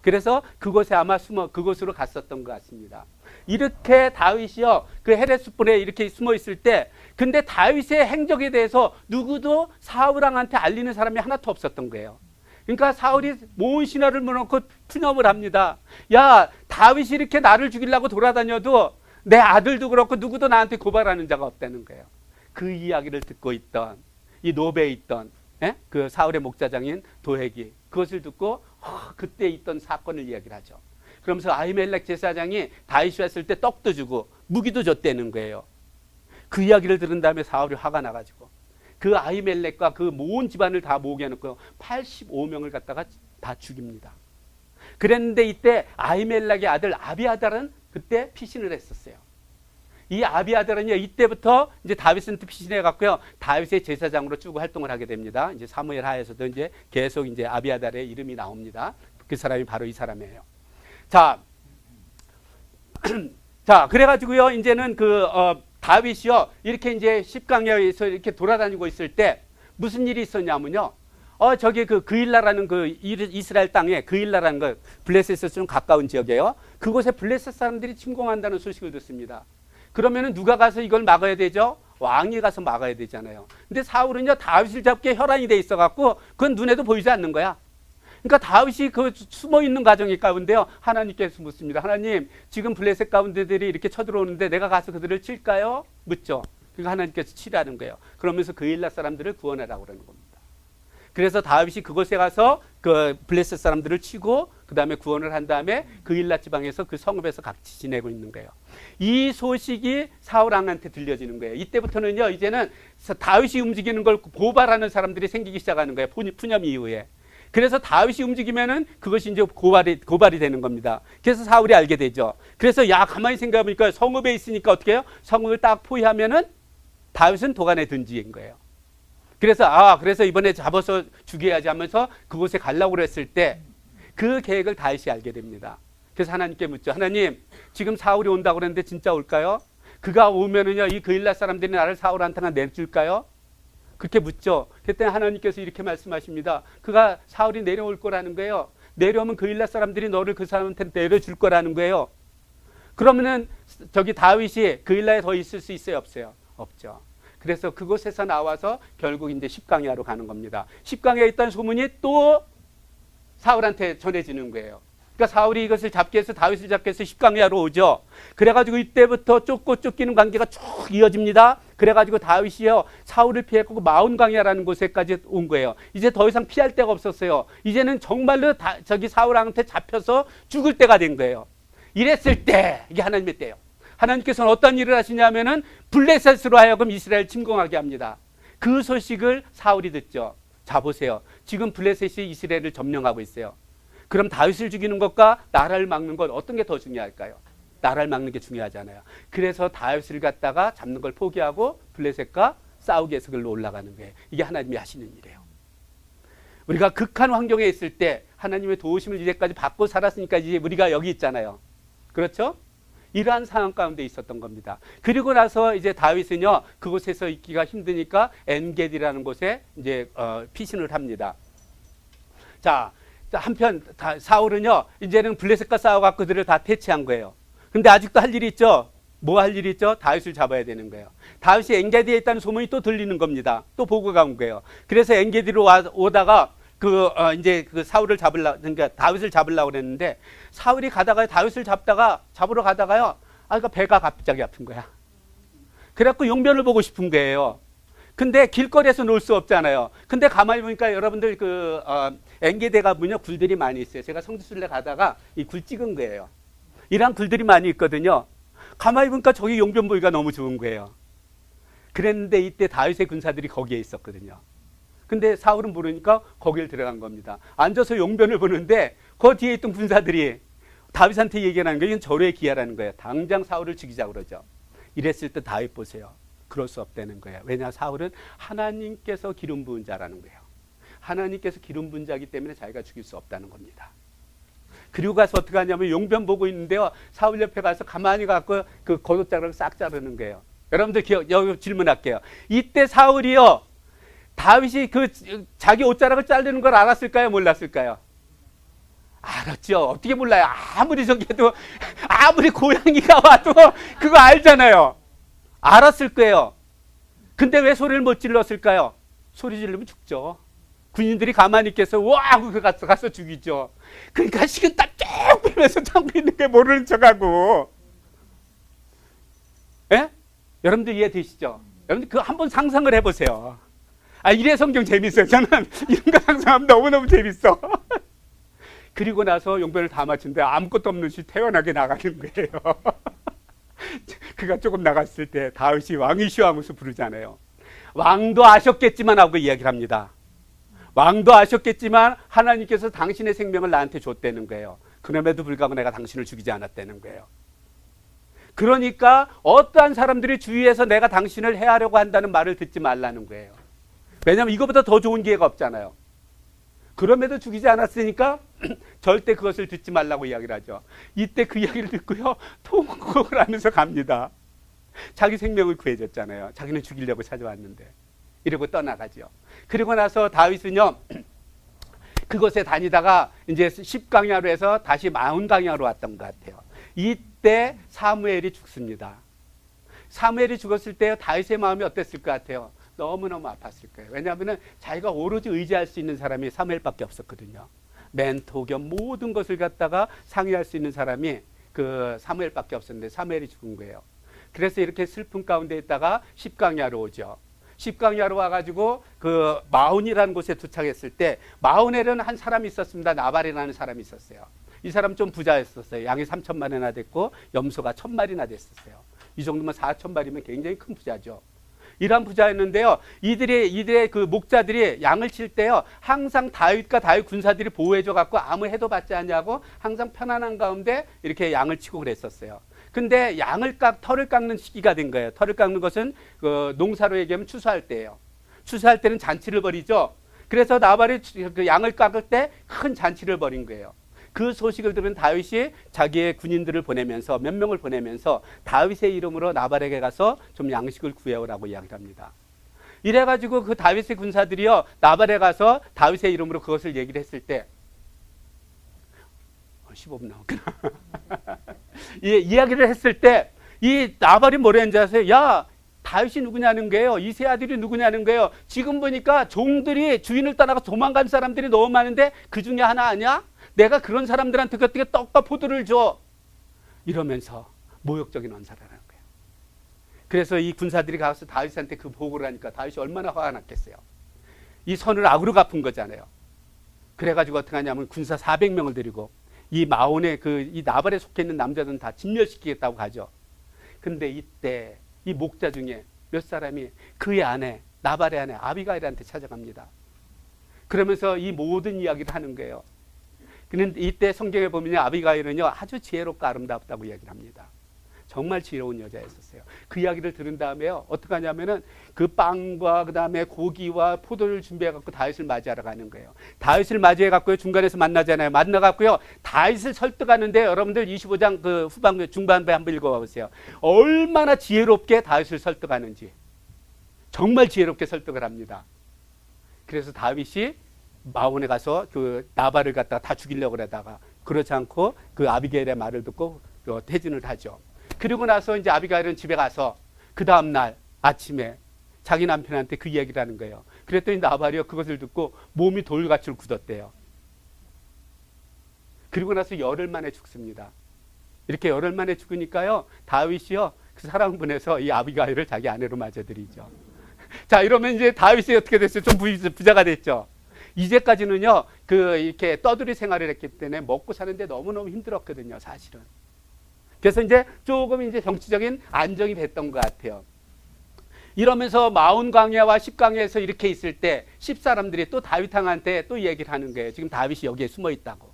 그래서 그곳에 아마 그곳으로 갔었던 것 같습니다. 이렇게 다윗이요, 그 헤레스풀에 이렇게 숨어 있을 때, 근데 다윗의 행적에 대해서 누구도 사울 왕한테 알리는 사람이 하나도 없었던 거예요. 그러니까 사울이 모은 신하를 모아놓고 푸념을 합니다. 야, 다윗이 이렇게 나를 죽이려고 돌아다녀도 내 아들도 그렇고 누구도 나한테 고발하는 자가 없다는 거예요. 그 이야기를 듣고 있던 이 노베에 있던 그 사울의 목자장인 도액이 그것을 듣고 그때 있던 사건을 이야기를 하죠. 그러면서 아히멜렉 제사장이 다윗이 왔을 때 떡도 주고 무기도 줬다는 거예요. 그 이야기를 들은 다음에 사울이 화가 나가지고 그 아히멜렉과 그 모은 집안을 다 모으게 해놓고 85명을 갖다가 다 죽입니다. 그랬는데 이때 아히멜렉의 아들 아비아달은 그때 피신을 했었어요. 이 아비아달은요, 이때부터 이제 다윗한테 피신해 갖고요, 다윗의 제사장으로 쭉 활동을 하게 됩니다. 이제 사무엘 하에서도 이제 계속 이제 아비아달의 이름이 나옵니다. 그 사람이 바로 이 사람이에요. 자, 자, 그래가지고요, 이제는 다윗이요, 이렇게 이제 십강야에서 이렇게 돌아다니고 있을 때 무슨 일이 있었냐면요. 저기 그일라라는 이스라엘 땅에 그일라라는 거 블레셋에서 좀 가까운 지역이에요. 그곳에 블레셋 사람들이 침공한다는 소식을 듣습니다. 그러면은 누가 가서 이걸 막아야 되죠? 왕이 가서 막아야 되잖아요. 근데 사울은요, 다윗을 잡기에 혈안이 돼 있어갖고 그건 눈에도 보이지 않는 거야. 그러니까 다윗이 숨어 있는 가정이 가운데요, 하나님께서 묻습니다. 하나님, 지금 블레셋 가운데들이 이렇게 쳐들어오는데 내가 가서 그들을 칠까요? 묻죠. 그러니까 하나님께서 치라는 거예요. 그러면서 그일라 사람들을 구원하라고 그러는 겁니다. 그래서 다윗이 그곳에 가서 블레셋 사람들을 치고 그 다음에 구원을 한 다음에 그일라 지방에서 그 성읍에서 같이 지내고 있는 거예요. 이 소식이 사울 왕한테 들려지는 거예요. 이때부터는요, 이제는 다윗이 움직이는 걸 고발하는 사람들이 생기기 시작하는 거예요. 푸념 이후에. 그래서 다윗이 움직이면은 그것이 이제 고발이 되는 겁니다. 그래서 사울이 알게 되죠. 그래서 가만히 생각해보니까 성읍에 있으니까 어떻게 해요? 성읍을 딱 포위하면은 다윗은 도간에 던지인 거예요. 그래서 이번에 잡아서 죽여야지 하면서 그곳에 가려고 그랬을 때 그 계획을 다윗이 알게 됩니다. 그래서 하나님께 묻죠. 하나님, 지금 사울이 온다고 그랬는데 진짜 올까요? 그가 오면은요, 이 그일라 사람들이 나를 사울한테나 내줄까요? 그렇게 묻죠. 그때 하나님께서 이렇게 말씀하십니다. 사울이 내려올 거라는 거예요. 내려오면 그일라 사람들이 너를 그 사람한테 내려줄 거라는 거예요. 그러면은 저기 다윗이 그일라에 더 있을 수 있어요, 없어요? 없죠. 그래서 그곳에서 나와서 결국 이제 십강야로 가는 겁니다. 십강야에 있다는 소문이 또 사울한테 전해지는 거예요. 그러니까 사울이 이것을 잡기 위해서 다윗을 잡기 위해서 십강야로 오죠. 그래가지고 이때부터 쫓고 쫓기는 관계가 쭉 이어집니다. 그래가지고 다윗이요, 사울을 피했고 마온강야라는 곳에까지 온 거예요. 이제 더 이상 피할 데가 없었어요. 이제는 정말로 저기 사울한테 잡혀서 죽을 때가 된 거예요. 이랬을 때 이게 하나님의 때예요. 하나님께서는 어떤 일을 하시냐면은 블레셋으로 하여금 이스라엘 침공하게 합니다. 그 소식을 사울이 듣죠. 자, 보세요. 지금 블레셋이 이스라엘을 점령하고 있어요. 그럼 다윗을 죽이는 것과 나라를 막는 것 어떤 게 더 중요할까요? 나라를 막는 게 중요하잖아요. 그래서 다윗을 갖다가 잡는 걸 포기하고 블레셋과 싸우기 위해서 글로 올라가는 거예요. 이게 하나님이 하시는 일이에요. 우리가 극한 환경에 있을 때 하나님의 도우심을 이제까지 받고 살았으니까 이제 우리가 여기 있잖아요. 그렇죠? 이러한 상황 가운데 있었던 겁니다. 그리고 나서 이제 다윗은요, 그곳에서 있기가 힘드니까 엔게디라는 곳에 이제 피신을 합니다. 자, 한편 사울은요, 이제는 블레셋과 싸워갖고 그들을 다 퇴치한 거예요. 근데 아직도 할 일이 있죠. 뭐 할 일이 있죠? 다윗을 잡아야 되는 거예요. 다윗이 엔게디에 있다는 소문이 또 들리는 겁니다. 또 보고가 온 거예요. 그래서 엔게디로 오다가 이제 사울을 그러니까 다윗을 잡으려고 그랬는데, 사울이 가다가 잡으러 가다가요, 그러니까 배가 갑자기 아픈 거야. 그래갖고 용변을 보고 싶은 거예요. 근데 길거리에서 놀 수 없잖아요. 근데 가만히 보니까 여러분들 엔게디가 굴들이 많이 있어요. 제가 성지순례 가다가 이 굴 찍은 거예요. 이런 굴들이 많이 있거든요. 가만히 보니까 저기 용변 보기가 너무 좋은 거예요. 그랬는데 이때 다윗의 군사들이 거기에 있었거든요. 근데 사울은 모르니까 거길 들어간 겁니다. 앉아서 용변을 보는데 그 뒤에 있던 군사들이 다윗한테 얘기하는 게 이건 절호의 기하라는 거예요. 당장 사울을 죽이자고 그러죠. 이랬을 때 다윗 보세요. 그럴 수 없다는 거예요. 왜냐, 사울은 하나님께서 기름 부은 자라는 거예요. 하나님께서 기름 부은 자이기 때문에 자기가 죽일 수 없다는 겁니다. 그리고 가서 어떻게 하냐면 용변 보고 있는데요, 사울 옆에 가서 가만히 갖고 그 겉옷자락을 싹 자르는 거예요. 여러분들 여기 질문할게요. 이때 사울이요, 다윗이 자기 옷자락을 자르는 걸 알았을까요? 몰랐을까요? 알았죠. 어떻게 몰라요? 아무리 저기도, 아무리 고양이가 와도 그거 알잖아요. 알았을 거예요. 근데 왜 소리를 못 질렀을까요? 소리 지르면 죽죠. 군인들이 가만히 있겠어. 와! 하고 가서 죽이죠. 그러니까 식은땀 쭉 빼면서 참고 있는 게 모르는 척하고. 예? 여러분들 이해되시죠? 여러분들 그거 한번 상상을 해보세요. 이래 성경 재밌어요. 저는 이런 거 상상하면 너무너무 재밌어. 그리고 나서 용변을 다 맞춘데 아무것도 없는 시 태연하게 나가는 거예요. 그가 조금 나갔을 때 다윗이 왕이시여 하면서 부르잖아요. 왕도 아셨겠지만 하고 이야기를 합니다. 왕도 아셨겠지만 하나님께서 당신의 생명을 나한테 줬다는 거예요. 그럼에도 불구하고 내가 당신을 죽이지 않았다는 거예요. 그러니까 어떠한 사람들이 주위에서 내가 당신을 해하려고 한다는 말을 듣지 말라는 거예요. 왜냐하면 이거보다 더 좋은 기회가 없잖아요. 그럼에도 죽이지 않았으니까 절대 그것을 듣지 말라고 이야기를 하죠. 이때 그 이야기를 듣고요, 통곡을 하면서 갑니다. 자기 생명을 구해줬잖아요. 자기는 죽이려고 찾아왔는데. 이러고 떠나가죠. 그리고 나서 다윗은요, 그곳에 다니다가 이제 10강야로 다시 40강야로 왔던 것 같아요. 이때 사무엘이 죽습니다. 사무엘이 죽었을 때 다윗의 마음이 어땠을 것 같아요? 너무너무 아팠을 거예요. 왜냐하면 자기가 오로지 의지할 수 있는 사람이 사무엘밖에 없었거든요. 멘토 겸 모든 것을 갖다가 상의할 수 있는 사람이 그 사무엘밖에 없었는데 사무엘이 죽은 거예요. 그래서 이렇게 슬픔 가운데 있다가 10강야로 오죠. 10강야로 와가지고 그 마온이라는 곳에 도착했을 때, 마온에는 한 사람이 있었습니다. 나발이라는 사람이 있었어요. 이 사람 좀 부자였었어요. 양이 3,000마리나 됐고 염소가 1,000마리나 됐었어요. 이 정도면 4,000마리면 굉장히 큰 부자죠. 이런 부자였는데요, 이들의 그 목자들이 양을 칠 때요, 항상 다윗과 다윗 군사들이 보호해줘 갖고 아무 해도 받지 않냐고 항상 편안한 가운데 이렇게 양을 치고 그랬었어요. 근데 털을 깎는 시기가 된 거예요. 털을 깎는 것은 그 농사로 얘기하면 추수할 때예요. 추수할 때는 잔치를 벌이죠. 그래서 나발이 그 양을 깎을 때 큰 잔치를 벌인 거예요. 그 소식을 들은 다윗이 자기의 군인들을 보내면서, 몇 명을 보내면서 다윗의 이름으로 나발에게 가서 좀 양식을 구해오라고 이야기를 합니다. 이래가지고 그 다윗의 군사들이요, 나발에 가서 다윗의 이름으로 그것을 얘기를 했을 때 15분 나왔구나. 이야기를 했을 때 이 나발이 뭐라 했는지 아세요? 야, 다윗이 누구냐는 거예요. 이세 아들이 누구냐는 거예요. 지금 보니까 종들이 주인을 떠나가 도망간 사람들이 너무 많은데 그 중에 하나 아니야? 내가 그런 사람들한테 어떻게 떡과 포도를 줘? 이러면서 모욕적인 언사를 하는 거예요. 그래서 이 군사들이 가서 다윗한테 그 보고를 하니까 다윗이 얼마나 화가 났겠어요. 이 선을 악으로 갚은 거잖아요. 그래가지고 어떻게 하냐면 군사 400명을 데리고 이 마온의 이 나발에 속해 있는 남자들은 다 진멸시키겠다고 가죠. 근데 이때 이 목자 중에 몇 사람이 그의 아내, 나발의 아내 아비가일한테 찾아갑니다. 그러면서 이 모든 이야기를 하는 거예요. 그런데 이때 성경에 보면 아비가일은요, 아주 지혜롭고 아름답다고 이야기를 합니다. 정말 지혜로운 여자였었어요. 그 이야기를 들은 다음에요, 어떻게 하냐면은 그 빵과 그 다음에 고기와 포도를 준비해 갖고 다윗을 맞이하러 가는 거예요. 다윗을 맞이해 갖고요, 중간에서 만나잖아요. 만나 갖고요, 다윗을 설득하는데 여러분들 25장 그 후반 중반부에 한번 읽어봐 보세요. 얼마나 지혜롭게 다윗을 설득하는지. 정말 지혜롭게 설득을 합니다. 그래서 다윗이 마온에 가서 그 나발을 갖다가 다 죽이려고 그러다가 그렇지 않고 그 아비게일의 말을 듣고 퇴진을 하죠. 그리고 나서 이제 아비가일은 집에 가서 그 다음날 아침에 자기 남편한테 그 이야기를 하는 거예요. 그랬더니 나발이요, 그것을 듣고 몸이 돌같이 굳었대요. 그리고 나서 열흘 만에 죽습니다. 이렇게 열흘 만에 죽으니까요, 다윗이요, 그 사람을 보내서 이 아비가일을 자기 아내로 맞아들이죠. 자, 이러면 이제 다윗이 어떻게 됐어요? 좀 부자가 됐죠. 이제까지는요, 이렇게 떠돌이 생활을 했기 때문에 먹고 사는데 너무너무 힘들었거든요, 사실은. 그래서 이제 조금 이제 정치적인 안정이 됐던 것 같아요. 이러면서 마온 광야와 10강야에서 이렇게 있을 때 10사람들이 또 다윗왕한테 또 얘기를 하는 거예요. 지금 다윗이 여기에 숨어 있다고.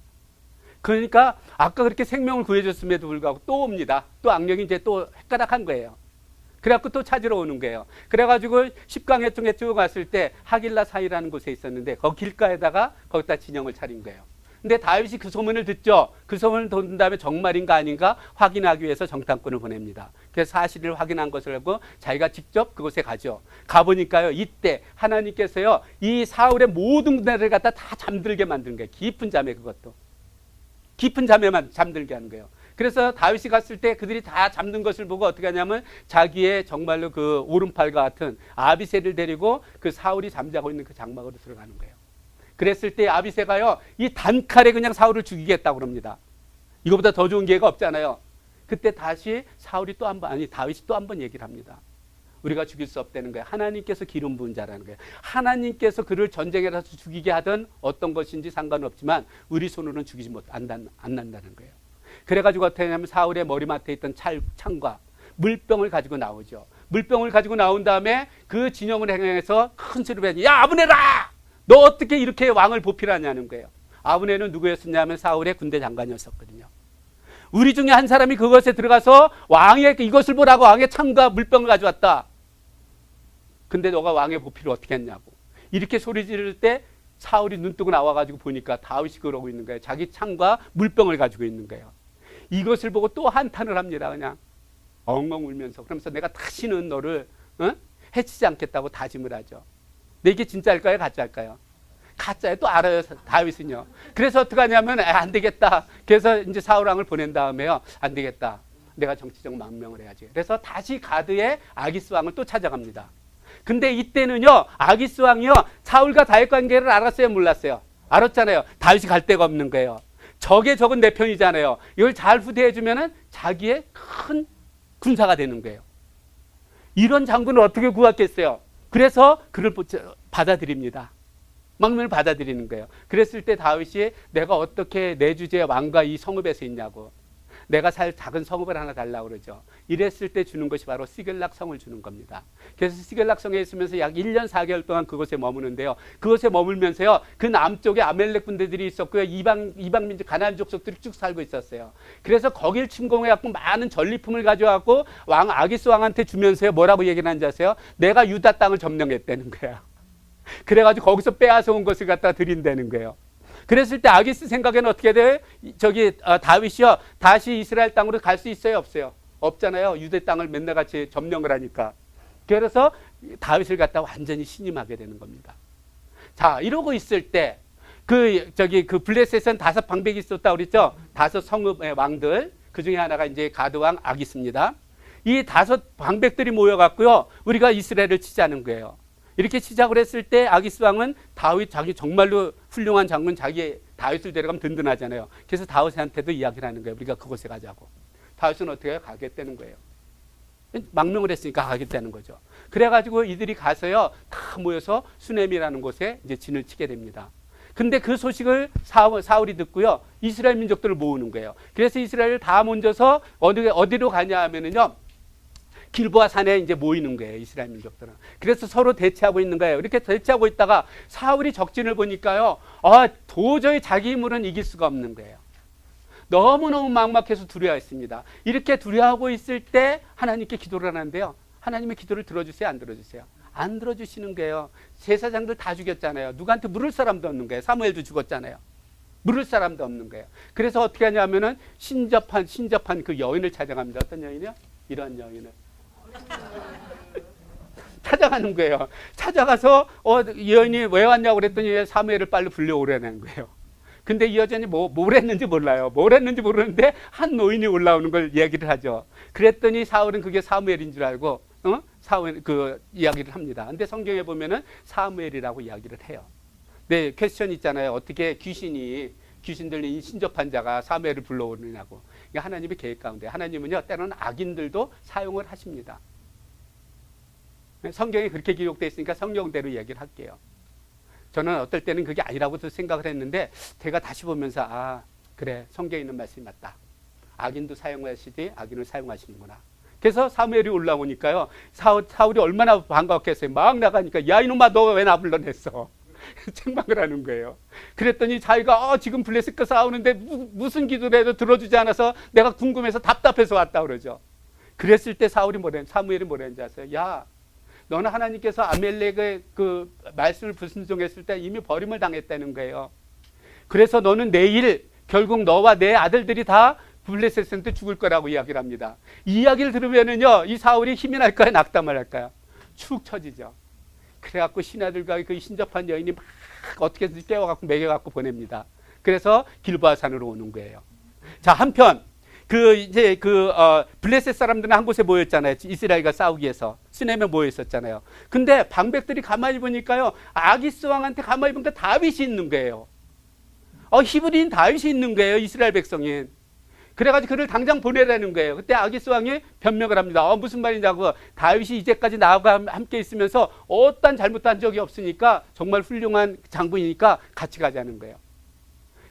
그러니까 아까 그렇게 생명을 구해줬음에도 불구하고 또 옵니다. 또 악령이 이제 또 헷가닥한 거예요. 그래갖고 또 찾으러 오는 거예요. 그래가지고 10강야 쪽에 쭉 갔을 때 하길라 사이라는 곳에 있었는데 거기 길가에다가 거기다 진영을 차린 거예요. 근데 다윗이 그 소문을 듣죠. 그 소문을 듣는 다음에 정말인가 아닌가 확인하기 위해서 정탐꾼을 보냅니다. 그래서 사실을 확인한 것을 알고 자기가 직접 그곳에 가죠. 가보니까요, 이때 하나님께서요, 이 사울의 모든 군대를 갖다 다 잠들게 만든 거예요. 깊은 잠에, 그것도 깊은 잠에만 잠들게 하는 거예요. 그래서 다윗이 갔을 때 그들이 다 잠든 것을 보고 어떻게 하냐면 자기의 정말로 그 오른팔과 같은 아비새를 데리고 그 사울이 잠자고 있는 그 장막으로 들어가는 거예요. 그랬을 때 아비새가요, 이 단칼에 그냥 사울을 죽이겠다고 그럽니다. 이거보다 더 좋은 기회가 없잖아요. 그때 다시 다윗이 또 한 번 얘기를 합니다. 우리가 죽일 수 없다는 거예요. 하나님께서 기름 부은 자라는 거예요. 하나님께서 그를 전쟁에 가서 죽이게 하던 어떤 것인지 상관없지만 우리 손으로는 죽이지 안 난다는 거예요. 그래가지고 어떻게 하냐면 사울의 머리맡에 있던 창과 물병을 가지고 나오죠. 물병을 가지고 나온 다음에 그 진영을 향해서 큰 소리로 해야지, 야, 아브네라! 너 어떻게 이렇게 왕을 보필하냐는 거예요. 아브네는 누구였었냐면 사울의 군대 장관이었었거든요. 우리 중에 한 사람이 그것에 들어가서 왕의 이것을 보라고 왕의 창과 물병을 가져왔다. 근데 너가 왕의 보필을 어떻게 했냐고. 이렇게 소리 지를 때 사울이 눈 뜨고 나와가지고 보니까 다윗이 그러고 있는 거예요. 자기 창과 물병을 가지고 있는 거예요. 이것을 보고 또 한탄을 합니다. 그냥 엉엉 울면서. 그러면서 내가 다시는 너를 해치지 않겠다고 다짐을 하죠. 근데 이게 진짜일까요? 가짜일까요? 가짜예요. 또 알아요. 다윗은요. 그래서 어떻게 하냐면 안 되겠다. 그래서 이제 사울 왕을 보낸 다음에요. 안 되겠다. 내가 정치적 망명을 해야지. 그래서 다시 가드의 아기스 왕을 또 찾아갑니다. 근데 이때는요, 아기스 왕이요, 사울과 다윗 관계를 알았어요, 몰랐어요? 알았잖아요. 다윗이 갈 데가 없는 거예요. 적의 적은 내 편이잖아요. 이걸 잘 후대해주면은 자기의 큰 군사가 되는 거예요. 이런 장군을 어떻게 구하겠어요? 그래서 그를 받아들입니다. 망명을 받아들이는 거예요. 그랬을 때 다윗이 내가 어떻게 내 주제에 왕과 이 성읍에서 있냐고. 내가 살 작은 성읍을 하나 달라고 그러죠. 이랬을 때 주는 것이 바로 시글락 성을 주는 겁니다. 그래서 시글락 성에 있으면서 약 1년 4개월 동안 그곳에 머무는데요. 그곳에 머물면서요. 그 남쪽에 아멜렉 군대들이 있었고요. 이방 민족 가나안 족속들이 쭉 살고 있었어요. 그래서 거길 침공해 갖고 많은 전리품을 가져와갖고 왕 아기스 왕한테 주면서요. 뭐라고 얘기를 하는지 아세요? 내가 유다 땅을 점령했다는 거야. 그래가지고 거기서 빼앗아 온 것을 갖다 드린다는 거예요. 그랬을 때 아기스 생각에는 어떻게 돼요? 다윗이요. 다시 이스라엘 땅으로 갈 수 있어요? 없어요? 없잖아요. 유대 땅을 맨날 같이 점령을 하니까. 그래서 다윗을 갖다 완전히 신임하게 되는 겁니다. 자, 이러고 있을 때 그 블레셋은 5 방백이 있었다고 그랬죠? 5 성읍의 왕들. 그 중에 하나가 이제 가드 왕 아기스입니다. 이 5 방백들이 모여갖고요. 우리가 이스라엘을 치자는 거예요. 이렇게 시작을 했을 때 아기스 왕은 다윗 자기 정말로 훌륭한 장군 자기 다윗을 데려가면 든든하잖아요. 그래서 다윗한테도 이야기를 하는 거예요. 우리가 그곳에 가자고. 다윗은 어떻게 해요? 가겠다는 거예요. 망명을 했으니까 가겠다는 거죠. 그래가지고 이들이 가서요. 다 모여서 수넴이라는 곳에 이제 진을 치게 됩니다. 근데 그 소식을 사울이 듣고요. 이스라엘 민족들을 모으는 거예요. 그래서 이스라엘을 다 모여서 어디로 가냐 하면은요. 길보아 산에 이제 모이는 거예요. 이스라엘 민족들은. 그래서 서로 대치하고 있는 거예요. 이렇게 대치하고 있다가 사울이 적진을 보니까요. 도저히 자기 힘으로는 이길 수가 없는 거예요. 너무너무 막막해서 두려워했습니다. 이렇게 두려워하고 있을 때 하나님께 기도를 하는데요. 하나님의 기도를 들어주세요? 안 들어주세요? 안 들어주시는 거예요. 제사장들 다 죽였잖아요. 누구한테 물을 사람도 없는 거예요. 사무엘도 죽었잖아요. 물을 사람도 없는 거예요. 그래서 어떻게 하냐면은 신접한 그 여인을 찾아갑니다. 어떤 여인이요? 이런 여인을. 찾아가는 거예요. 찾아가서 이 여인이 왜 왔냐고 그랬더니 사무엘을 빨리 불려오라는 거예요. 근데 이 여자는 뭘 했는지 몰라요. 뭘 했는지 모르는데 한 노인이 올라오는 걸 얘기를 하죠. 그랬더니 사울은 그게 사무엘인 줄 알고 사무엘 그 이야기를 합니다. 근데 성경에 보면은 사무엘이라고 이야기를 해요. 네, 퀘스천 있잖아요. 어떻게 귀신들 이 신접한 자가 사무엘을 불러오느냐고. 하나님의 계획 가운데 하나님은요 때로는 악인들도 사용을 하십니다. 성경에 그렇게 기록되어 있으니까 성경대로 얘기를 할게요. 저는 어떨 때는 그게 아니라고도 생각을 했는데 제가 다시 보면서 그래 성경에 있는 말씀이 맞다. 악인도 사용하시지 악인을 사용하시는구나. 그래서 사무엘이 올라오니까요 사울이 얼마나 반가웠겠어요. 막 나가니까 야 이놈아 너 왜 나 불러냈어. 책망을 하는 거예요. 그랬더니 자기가 지금 블레셋과 싸우는데 무슨 기도를 해도 들어주지 않아서 내가 궁금해서 답답해서 왔다 그러죠. 그랬을 때 사무엘이 뭐랬는지 아세요? 야 너는 하나님께서 아멜렉의 그 말씀을 불순종했을 때 이미 버림을 당했다는 거예요. 그래서 너는 내일 결국 너와 내 아들들이 다 블레셋한테 죽을 거라고 이야기를 합니다. 이 이야기를 들으면은요 이 사울이 힘이 날까요? 낙담을 할까요? 축 처지죠. 그래갖고 신하들과 그 신접한 여인이 막 어떻게든지 깨워갖고 먹여갖고 보냅니다. 그래서 길보아 산으로 오는 거예요. 자, 한편 블레셋 사람들은 한 곳에 모였잖아요. 이스라엘과 싸우기 위해서 수넴에 모여 있었잖아요. 근데 방백들이 가만히 보니까요 아기스 왕한테 가만히 보니까 다윗이 있는 거예요. 히브리인 다윗이 있는 거예요. 이스라엘 백성인. 그래가지고 그를 당장 보내라는 거예요. 그때 아기스 왕이 변명을 합니다. 무슨 말이냐고. 다윗이 이제까지 나하고 함께 있으면서 어떤 잘못한 적이 없으니까 정말 훌륭한 장군이니까 같이 가자는 거예요.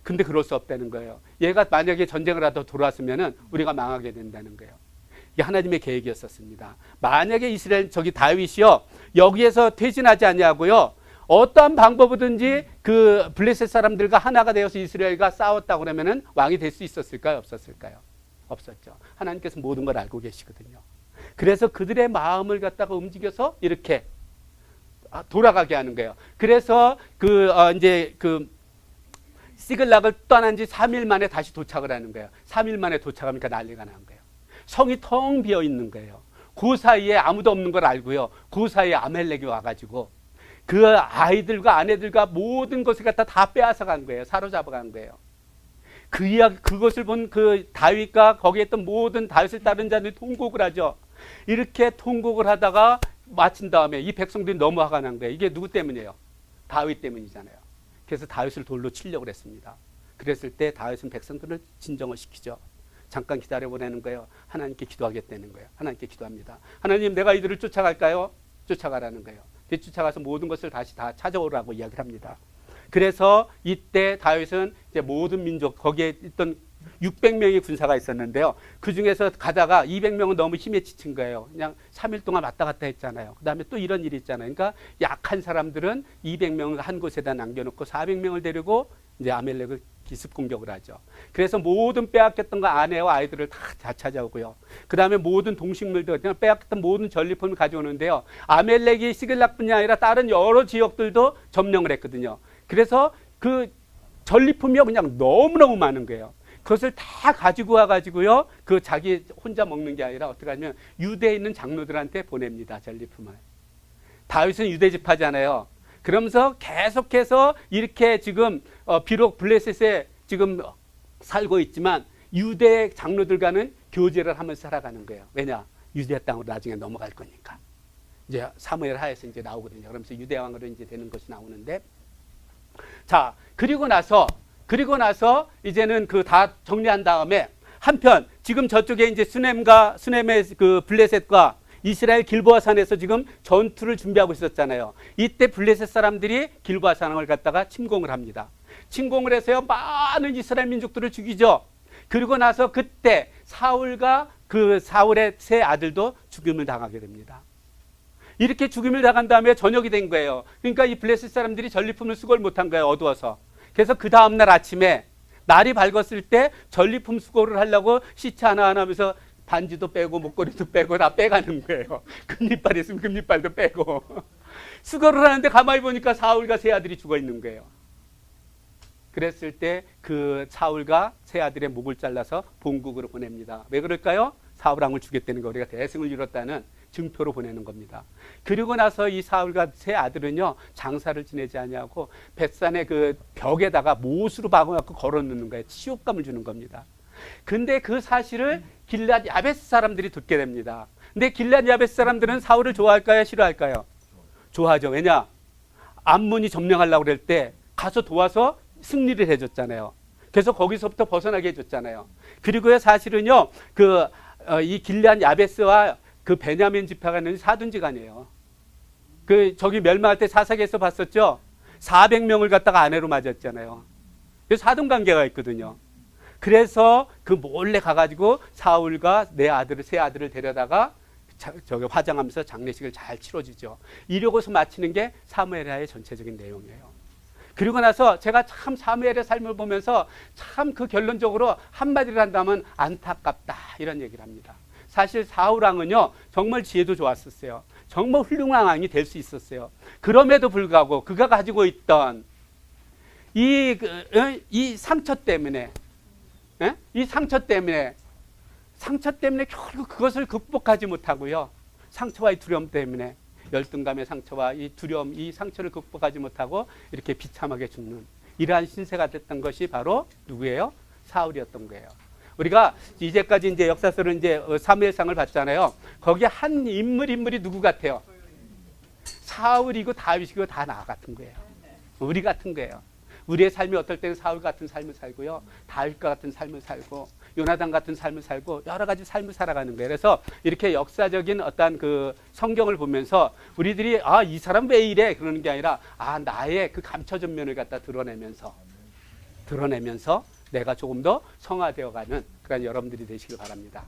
근데 그럴 수 없다는 거예요. 얘가 만약에 전쟁을 하다 돌아왔으면 우리가 망하게 된다는 거예요. 이게 하나님의 계획이었었습니다. 만약에 이스라엘 다윗이요 여기에서 퇴진하지 아니하고요 어떠한 방법이든지 그 블레셋 사람들과 하나가 되어서 이스라엘과 싸웠다고 그러면은 왕이 될 수 있었을까요? 없었을까요? 없었죠. 하나님께서 모든 걸 알고 계시거든요. 그래서 그들의 마음을 갖다가 움직여서 이렇게 돌아가게 하는 거예요. 그래서 이제 시글락을 떠난 지 3일 만에 다시 도착을 하는 거예요. 3일 만에 도착하니까 난리가 난 거예요. 성이 텅 비어 있는 거예요. 그 사이에 아무도 없는 걸 알고요. 그 사이에 아멜렉이 와가지고 그 아이들과 아내들과 모든 것을 갖다 다 빼앗아 간 거예요. 사로잡아 간 거예요. 그 이야기, 그것을 본 그 다윗과 거기에 있던 모든 다윗을 따른 자들이 통곡을 하죠. 이렇게 통곡을 하다가 마친 다음에 이 백성들이 너무 화가 난 거예요. 이게 누구 때문이에요? 다윗 때문이잖아요. 그래서 다윗을 돌로 치려고 했습니다. 그랬을 때 다윗은 백성들을 진정을 시키죠. 잠깐 기다려 보내는 거예요. 하나님께 기도하겠다는 거예요. 하나님께 기도합니다. 하나님, 내가 이들을 쫓아갈까요? 쫓아가라는 거예요. 쫓아가서 모든 것을 다시 다 찾아오라고 이야기를 합니다. 그래서 이때 다윗은 이제 모든 민족, 거기에 있던 600명의 군사가 있었는데요. 그 중에서 가다가 200명은 너무 힘에 지친 거예요. 그냥 3일 동안 왔다 갔다 했잖아요. 그 다음에 또 이런 일이 있잖아요. 그러니까 약한 사람들은 200명을 한 곳에다 남겨놓고 400명을 데리고 이제 아멜렉을 기습 공격을 하죠. 그래서 모든 빼앗겼던 거 아내와 아이들을 다 찾아오고요. 그 다음에 모든 동식물들, 그냥 빼앗겼던 모든 전리품을 가져오는데요. 아멜렉이 시글락뿐이 아니라 다른 여러 지역들도 점령을 했거든요. 그래서 그 전리품이 그냥 너무너무 많은 거예요. 그것을 다 가지고 와가지고요. 그 자기 혼자 먹는 게 아니라 어떻게 하냐면 유대에 있는 장로들한테 보냅니다. 전리품을. 다윗은 유대 지파잖아요. 그러면서 계속해서 이렇게 지금 비록 블레셋에 지금 살고 있지만 유대 장로들과는 교제를 하면서 살아가는 거예요. 왜냐? 유대 땅으로 나중에 넘어갈 거니까. 이제 사무엘 하에서 이제 나오거든요. 그러면서 유대 왕으로 이제 되는 것이 나오는데, 자, 그리고 나서 이제는 그 다 정리한 다음에 한편 지금 저쪽에 이제 수넴의 그 블레셋과 이스라엘 길보아 산에서 지금 전투를 준비하고 있었잖아요. 이때 블레셋 사람들이 길보아 산을 갖다가 침공을 합니다. 침공을 해서요, 많은 이스라엘 민족들을 죽이죠. 그리고 나서 그때 사울과 그 사울의 세 아들도 죽임을 당하게 됩니다. 이렇게 죽임을 당한 다음에 저녁이 된 거예요. 그러니까 이 블레셋 사람들이 전리품을 수거를 못한 거예요. 어두워서. 그래서 그 다음날 아침에 날이 밝았을 때 전리품 수거를 하려고 시체 하나하나 하면서 반지도 빼고 목걸이도 빼고 다 빼가는 거예요. 금리빨 있으면 금리빨도 빼고. 수거를 하는데 가만히 보니까 사울과 세 아들이 죽어 있는 거예요. 그랬을 때 그 사울과 세 아들의 목을 잘라서 본국으로 보냅니다. 왜 그럴까요? 사울왕을 죽였다는 거, 우리가 대승을 이뤘다는 증표로 보내는 겁니다. 그리고 나서 이 사울과 세 아들은요, 장사를 지내지 아니하고 벳산의 그 벽에다가 못으로 박아갖고 걸어놓는 거예요. 치욕감을 주는 겁니다. 근데 그 사실을 길앗 야베스 사람들이 듣게 됩니다. 근데 길앗 야베스 사람들은 사울을 좋아할까요? 싫어할까요? 좋아하죠. 왜냐? 암몬이 점령하려고 그럴 때 가서 도와서 승리를 해줬잖아요. 그래서 거기서부터 벗어나게 해줬잖아요. 그리고요, 사실은요, 이 길앗 야베스와 그 베냐민 지파가 있는 사둔지간이에요. 저기 멸망할 때 사사기에서 봤었죠? 400명을 갖다가 아내로 맞았잖아요. 사돈 관계가 있거든요. 그래서 그 몰래 가가지고 사울과 세 아들을 데려다가 저기 화장하면서 장례식을 잘 치러주죠. 이러고서 마치는 게 사무엘하의 전체적인 내용이에요. 그리고 나서 제가 참 사무엘의 삶을 보면서 참 그 결론적으로 한마디를 한다면 안타깝다 이런 얘기를 합니다. 사실 사울왕은요, 정말 지혜도 좋았었어요. 정말 훌륭한 왕이 될 수 있었어요. 그럼에도 불구하고 그가 가지고 있던 이 상처 때문에, 이 상처 때문에 결국 그것을 극복하지 못하고요, 상처와 이 두려움 때문에, 열등감의 상처와 이 두려움, 이 상처를 극복하지 못하고 이렇게 비참하게 죽는 이러한 신세가 됐던 것이 바로 누구예요? 사울이었던 거예요. 우리가 이제까지 이제 역사서를 이제 사무엘상을 봤잖아요. 거기에 한 인물이 누구 같아요? 사울이고 다윗이고 다 나 같은 거예요. 우리 같은 거예요. 우리의 삶이 어떨 때는 사울 같은 삶을 살고요, 다윗과 같은 삶을 살고, 요나단 같은 삶을 살고, 여러 가지 삶을 살아가는 거예요. 그래서 이렇게 역사적인 어떤 그 성경을 보면서 우리들이 이 사람 왜 이래? 그러는 게 아니라 나의 그 감춰진 면을 갖다 드러내면서 내가 조금 더 성화되어가는 그런 여러분들이 되시길 바랍니다.